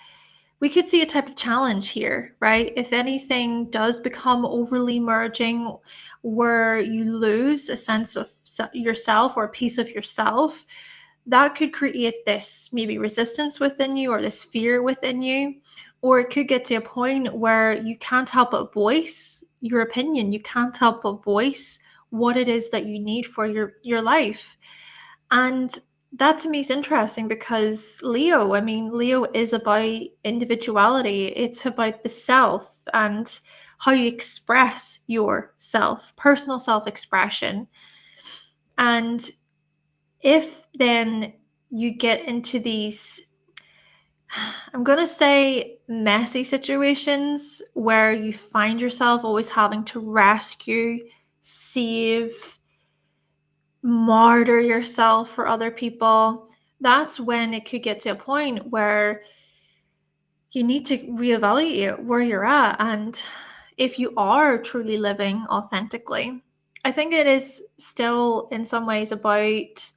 Speaker 1: we could see a type of challenge here, right? If anything does become overly merging, where you lose a sense of yourself or a piece of yourself, that could create this maybe resistance within you or this fear within you. Or it could get to a point where you can't help but voice your opinion. You can't help but voice what it is that you need for your life. And that to me is interesting, because Leo is about individuality. It's about the self and how you express yourself, personal self-expression. And if then you get into these, I'm going to say, messy situations where you find yourself always having to rescue, save, martyr yourself for other people, that's when it could get to a point where you need to reevaluate where you're at and if you are truly living authentically. I think it is still in some ways about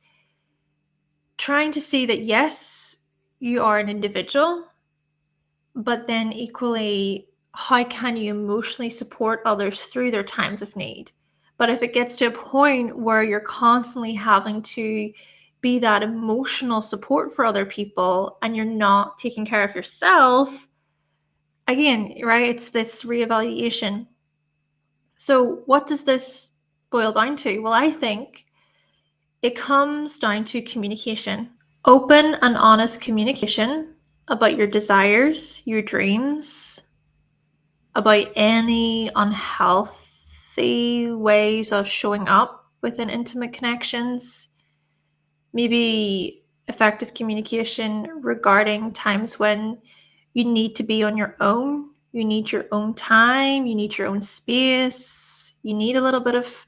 Speaker 1: trying to see that, yes, you are an individual, but then equally, how can you emotionally support others through their times of need? But if it gets to a point where you're constantly having to be that emotional support for other people and you're not taking care of yourself, again, right, it's this reevaluation. So what does this boil down to? Well, I think it comes down to communication. Open and honest communication about your desires, your dreams, about any unhealthy ways of showing up within intimate connections. Maybe effective communication regarding times when you need to be on your own. You need your own time. You need your own space. You need a little bit of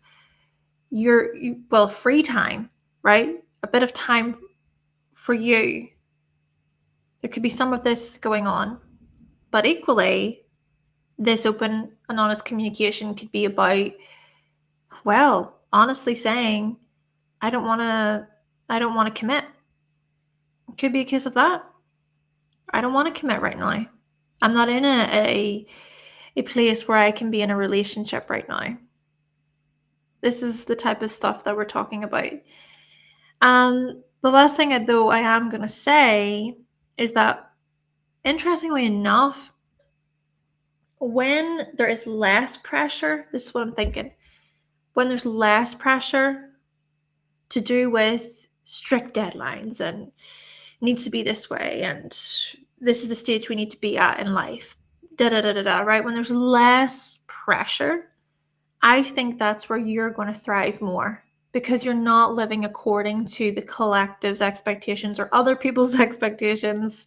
Speaker 1: free time, right? A bit of time for you. There could be some of this going on, but equally, this open and honest communication could be about, well, honestly saying, I don't want to commit. It could be a case of that. I don't want to commit right now. I'm not in a place where I can be in a relationship right now. This is the type of stuff that we're talking about. And the last thing I am going to say is that, interestingly enough, when there is less pressure, this is what I'm thinking, when there's less pressure to do with strict deadlines and needs to be this way and this is the stage we need to be at in life, right? When there's less pressure, I think that's where you're going to thrive more, because you're not living according to the collective's expectations or other people's expectations.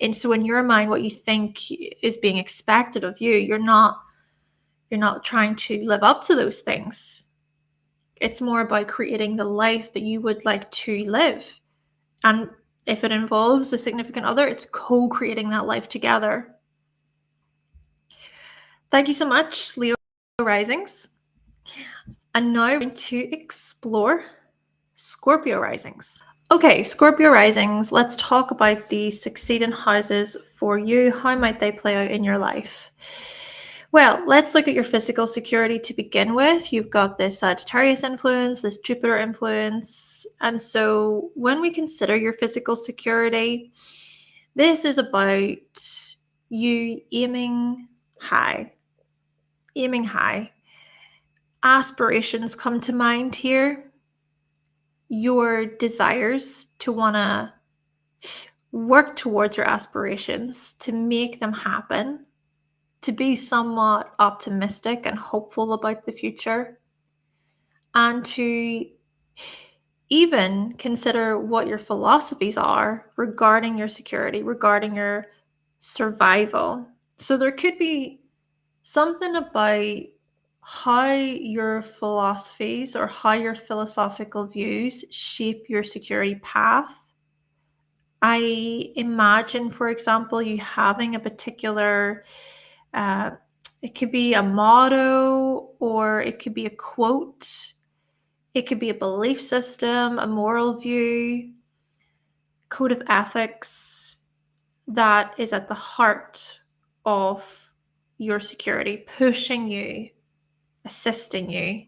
Speaker 1: And so in your mind, what you think is being expected of you, you're not trying to live up to those things. It's more about creating the life that you would like to live. And if it involves a significant other, it's co-creating that life together. Thank you so much, Leo Risings. And now we're going to explore Scorpio Risings. Okay, Scorpio Risings, let's talk about the succeeding houses for you. How might they play out in your life? Well, let's look at your physical security to begin with. You've got this Sagittarius influence, this Jupiter influence. And so when we consider your physical security, this is about you aiming high. Aiming high. Aspirations come to mind here. Your desires to want to work towards your aspirations, to make them happen, to be somewhat optimistic and hopeful about the future, and to even consider what your philosophies are regarding your security, regarding your survival. So there could be something about how your philosophies or how your philosophical views shape your security path. I imagine, for example, you having a particular, it could be a motto, or it could be a quote. It could be a belief system, a moral view, code of ethics that is at the heart of your security, pushing you, assisting you,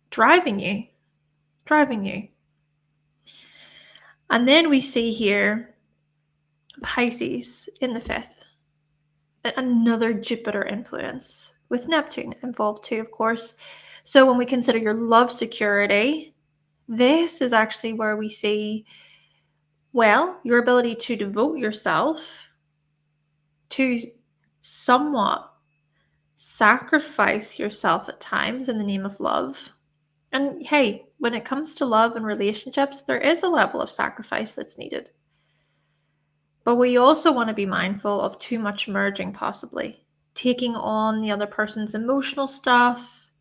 Speaker 1: driving you. And then we see here Pisces in the fifth, another Jupiter influence with Neptune involved too, of course. So when we consider your love security, this is actually where we see, well, your ability to devote yourself, to somewhat sacrifice yourself at times in the name of love. And hey, when it comes to love and relationships, there is a level of sacrifice that's needed. But we also want to be mindful of too much merging, possibly taking on the other person's emotional stuff,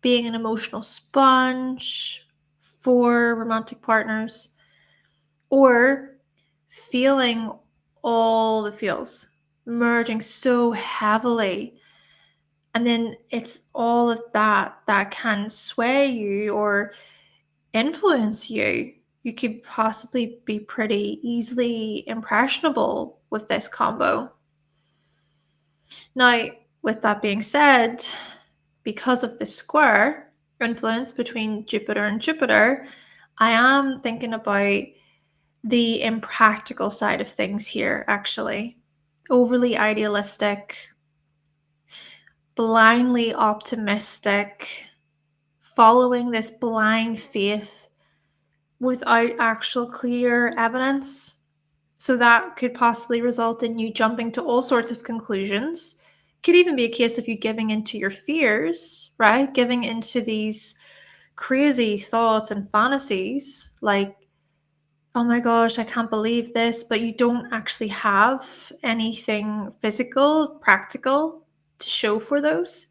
Speaker 1: being an emotional sponge for romantic partners, or feeling all the feels, merging so heavily. And then it's all of that that can sway you or influence you. You could possibly be pretty easily impressionable with this combo. Now, with that being said, because of the square influence between Jupiter and Jupiter, I am thinking about the impractical side of things here, actually. Overly idealistic, blindly optimistic, following this blind faith without actual clear evidence. So that could possibly result in you jumping to all sorts of conclusions. Could even be a case of you giving into your fears, right? Giving into these crazy thoughts and fantasies like, oh my gosh, I can't believe this, but you don't actually have anything physical, practical to show for those.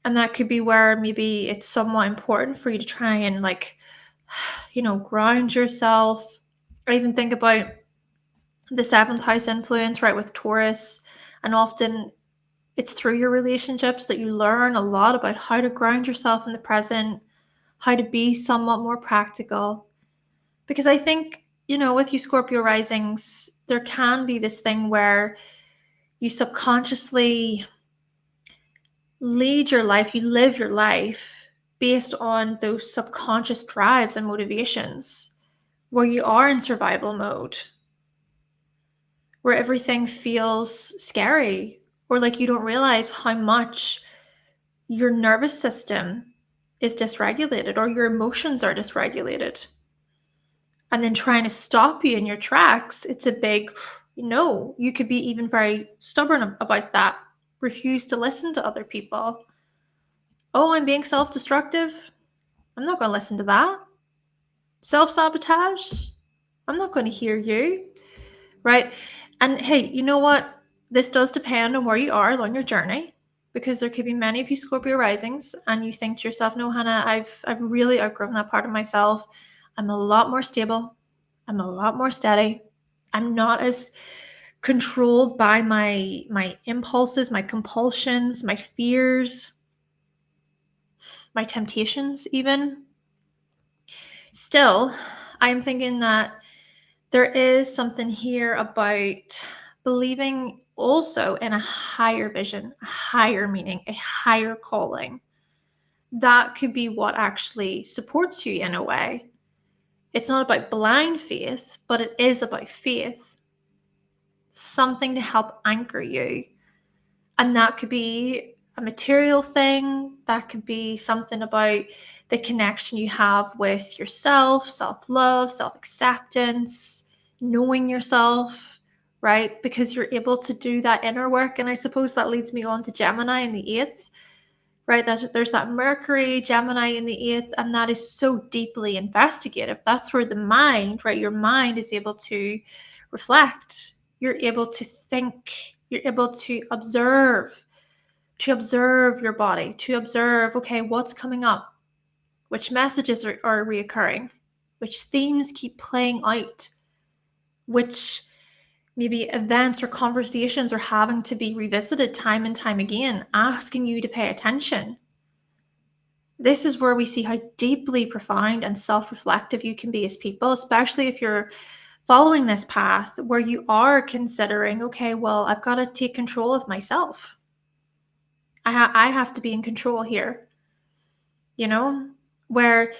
Speaker 1: And that could be where maybe it's somewhat important for you to try and ground yourself. I even think about the seventh house influence, right, with Taurus. And often it's through your relationships that you learn a lot about how to ground yourself in the present, how to be somewhat more practical. Because I think, with you Scorpio risings, there can be this thing where you subconsciously lead your life, you live your life based on those subconscious drives and motivations, where you are in survival mode, where everything feels scary, or like you don't realize how much your nervous system is dysregulated or your emotions are dysregulated. And then trying to stop you in your tracks, it's a big no. You could be even very stubborn about that, refuse to listen to other people. Oh, I'm being self-destructive. I'm not going to listen to that. Self-sabotage. I'm not going to hear you. Right? And hey, you know what? This does depend on where you are along your journey, because there could be many of you Scorpio risings and you think to yourself, no, Hannah, I've really outgrown that part of myself. I'm a lot more stable. I'm a lot more steady. I'm not as controlled by my impulses, my compulsions, my fears, my temptations even. Still, I'm thinking that there is something here about believing also in a higher vision, a higher meaning, a higher calling. That could be what actually supports you in a way. It's not about blind faith, but it is about faith. Something to help anchor you. And that could be a material thing, that could be something about the connection you have with yourself, self-love, self-acceptance, knowing yourself, right? Because you're able to do that inner work. And I suppose that leads me on to Gemini in the eighth, right? There's that Mercury, Gemini in the eighth, and that is so deeply investigative. That's where the mind, right? Your mind is able to reflect. You're able to think. You're able to observe your body, to observe, okay, what's coming up? Which messages are reoccurring? Which themes keep playing out? Which maybe events or conversations are having to be revisited time and time again, asking you to pay attention? This is where we see how deeply profound and self-reflective you can be as people, especially if you're following this path where you are considering, okay, well, I've got to take control of myself. I have to be in control here, where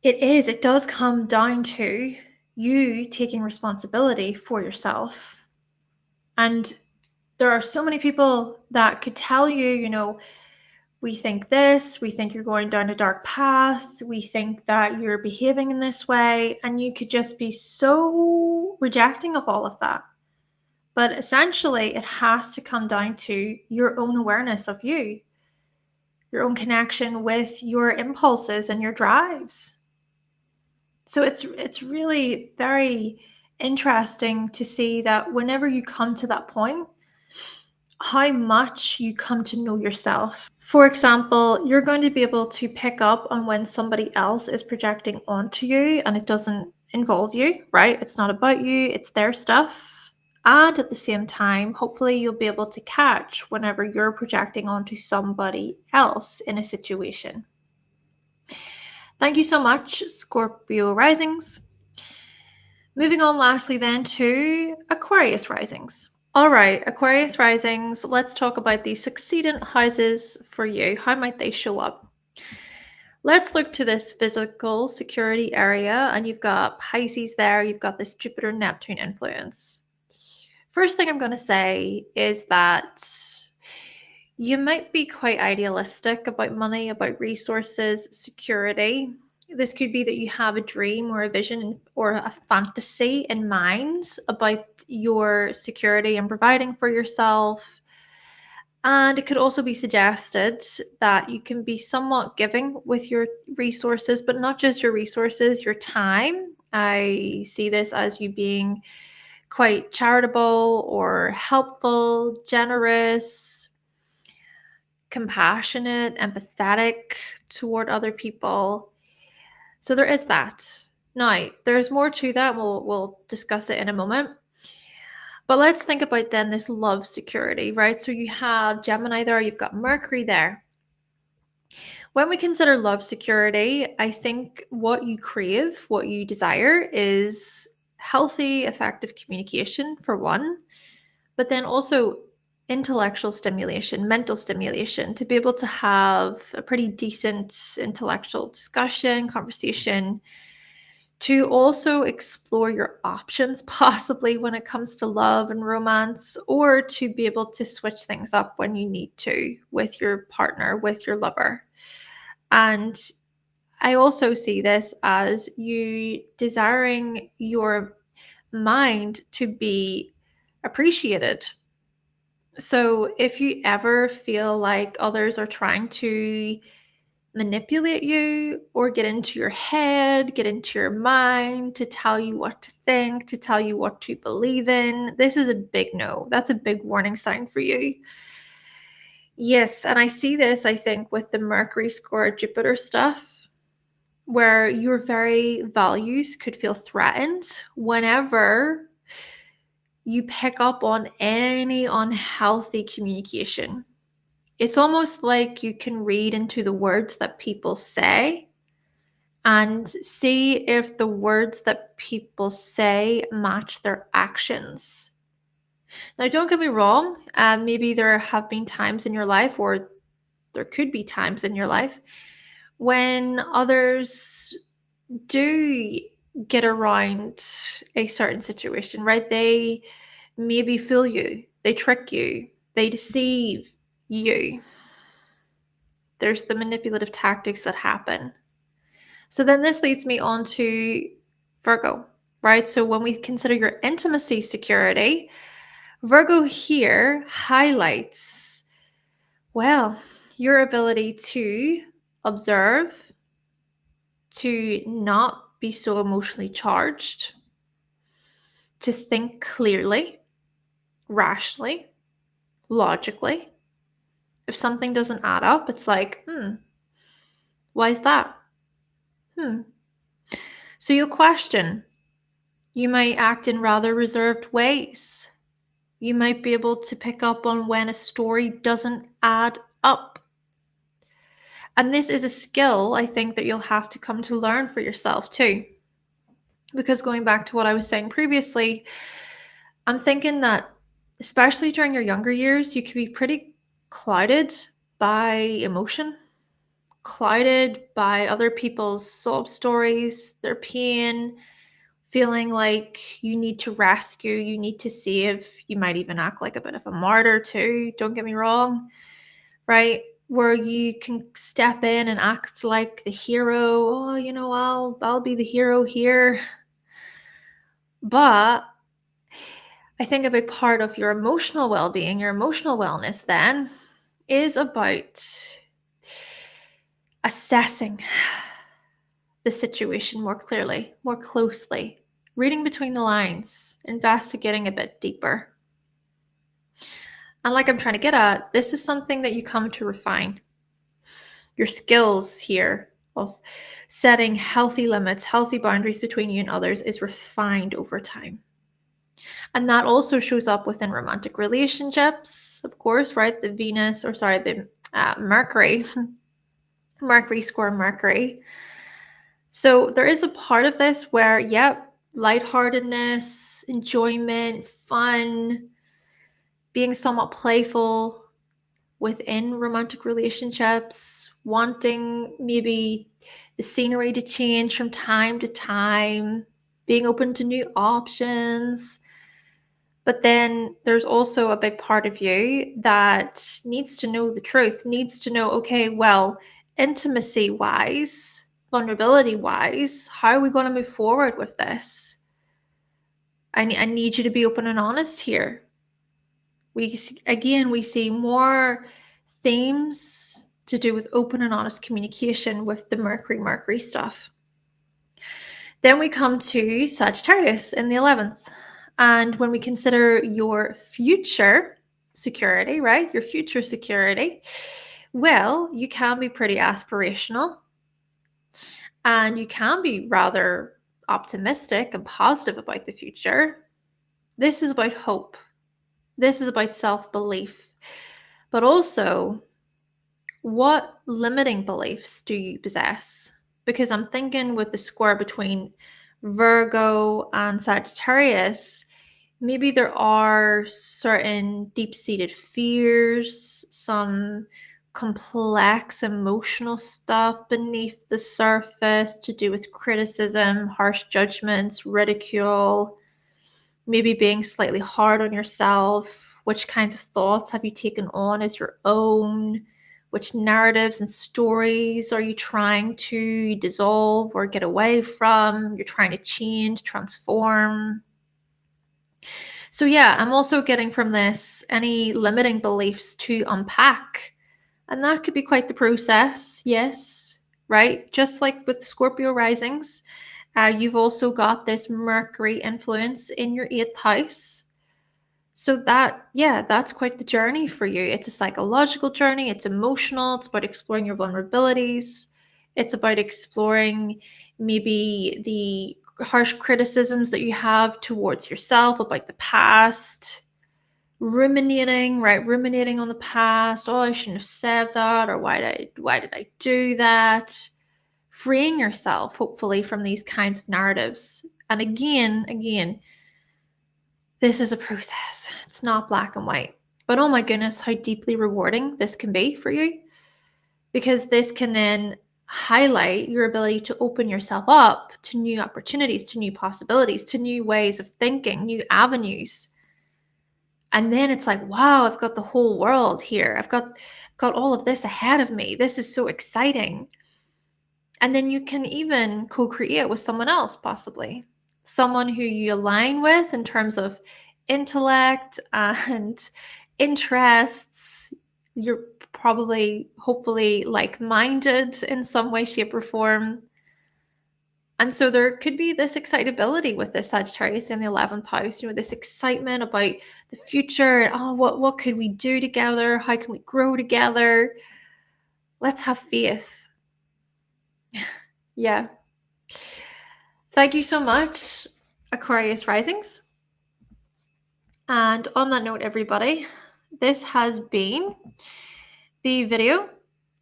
Speaker 1: it does come down to you taking responsibility for yourself. And there are so many people that could tell you, we think this, we think you're going down a dark path, we think that you're behaving in this way, and you could just be so rejecting of all of that. But essentially, it has to come down to your own awareness of you, your own connection with your impulses and your drives. So it's really very interesting to see that whenever you come to that point, how much you come to know yourself. For example, you're going to be able to pick up on when somebody else is projecting onto you and it doesn't involve you, right? It's not about you, it's their stuff. And at the same time, hopefully you'll be able to catch whenever you're projecting onto somebody else in a situation. Thank you so much, Scorpio Risings. Moving on lastly then to Aquarius Risings. All right, Aquarius Risings, let's talk about the succedent houses for you. How might they show up? Let's look to this physical security area, and you've got Pisces there, you've got this Jupiter-Neptune influence. First thing I'm going to say is that you might be quite idealistic about money, about resources, security. This could be that you have a dream or a vision or a fantasy in mind about your security and providing for yourself. And it could also be suggested that you can be somewhat giving with your resources, but not just your resources, your time. I see this as you being quite charitable or helpful, generous, compassionate, empathetic toward other people. So there is that. Now, there's more to that. We'll discuss it in a moment. But let's think about then this love security, right? So you have Gemini there, you've got Mercury there. When we consider love security, I think what you crave, what you desire is healthy, effective communication, for one, but then also intellectual stimulation, mental stimulation, to be able to have a pretty decent intellectual discussion, conversation, to also explore your options, possibly when it comes to love and romance, or to be able to switch things up when you need to with your partner, with your lover. And I also see this as you desiring your mind to be appreciated. So if you ever feel like others are trying to manipulate you or get into your head, get into your mind to tell you what to think, to tell you what to believe in, this is a big no. That's a big warning sign for you. Yes, and I see this, I think, with the Mercury square Jupiter stuff, where your very values could feel threatened whenever you pick up on any unhealthy communication. It's almost like you can read into the words that people say and see if the words that people say match their actions. Now, don't get me wrong, maybe there have been times in your life, or there could be times in your life, when others do get around a certain situation, right? They maybe fool you, they trick you, they deceive you. There's the manipulative tactics that happen. So then this leads me on to Virgo, right? So when we consider your intimacy security, Virgo here highlights, well, your ability to observe, to not be so emotionally charged, to think clearly, rationally, logically. If something doesn't add up, it's like, why is that? So you'll question. You might act in rather reserved ways. You might be able to pick up on when a story doesn't add up. And this is a skill, I think, that you'll have to come to learn for yourself too. Because going back to what I was saying previously, I'm thinking that especially during your younger years, you can be pretty clouded by emotion, clouded by other people's sob stories, their pain, feeling like you need to rescue, you need to save. You might even act like a bit of a martyr too, don't get me wrong, right? Where you can step in and act like the hero. Oh, I'll be the hero here. But I think a big part of your emotional well-being, your emotional wellness then, is about assessing the situation more clearly, more closely, reading between the lines, investigating a bit deeper. And like I'm trying to get at, this is something that you come to refine. Your skills here of setting healthy limits, healthy boundaries between you and others is refined over time. And that also shows up within romantic relationships, of course, right? The Mercury, Mercury square Mercury. So there is a part of this where, lightheartedness, enjoyment, fun, being somewhat playful within romantic relationships, wanting maybe the scenery to change from time to time, being open to new options. But then there's also a big part of you that needs to know the truth, needs to know, okay, well, intimacy wise, vulnerability wise, how are we going to move forward with this? I need you to be open and honest here. We see more themes to do with open and honest communication with the Mercury stuff. Then we come to Sagittarius in the 11th. And when we consider your future security, right? Your future security, well, you can be pretty aspirational. And you can be rather optimistic and positive about the future. This is about hope. This is about self-belief. But also, what limiting beliefs do you possess? Because I'm thinking with the square between Virgo and Sagittarius, maybe there are certain deep-seated fears, some complex emotional stuff beneath the surface to do with criticism, harsh judgments, ridicule, maybe being slightly hard on yourself. Which kinds of thoughts have you taken on as your own? Which narratives and stories are you trying to dissolve or get away from? You're trying to change, transform. So, yeah, I'm also getting from this any limiting beliefs to unpack. And that could be quite the process, yes, right? Just like with Scorpio risings, you've also got this Mercury influence in your 8th house. So that's quite the journey for you. It's a psychological journey, it's emotional, it's about exploring your vulnerabilities, it's about exploring maybe the harsh criticisms that you have towards yourself about the past, ruminating, right? Ruminating on the past. Oh, I shouldn't have said that, or why did I do that? Freeing yourself, hopefully, from these kinds of narratives. And again, this is a process. It's not black and white. But oh my goodness, how deeply rewarding this can be for you. Because this can then highlight your ability to open yourself up to new opportunities, to new possibilities, to new ways of thinking, new avenues. And then it's like, wow, I've got the whole world here. I've got all of this ahead of me. This is so exciting. And then you can even co-create with someone else, possibly. Someone who you align with in terms of intellect and interests. You're probably, hopefully, like-minded in some way, shape, or form. And so there could be this excitability with this Sagittarius in the 11th house, this excitement about the future. Oh, what could we do together? How can we grow together? Let's have faith. Yeah. Thank you so much, Aquarius Risings. And on that note, everybody, this has been the video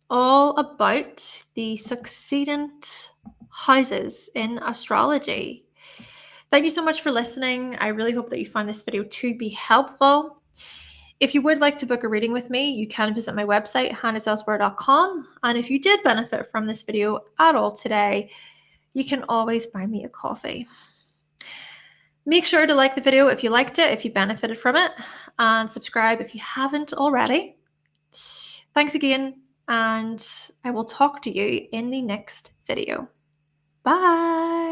Speaker 1: all about the Succedent houses in astrology. Thank you so much for listening. I really hope that you find this video to be helpful. If you would like to book a reading with me, you can visit my website, hannahselsewhere.com. And if you did benefit from this video at all today, you can always buy me a coffee. Make sure to like the video if you liked it, if you benefited from it, and subscribe if you haven't already. Thanks again, and I will talk to you in the next video. Bye.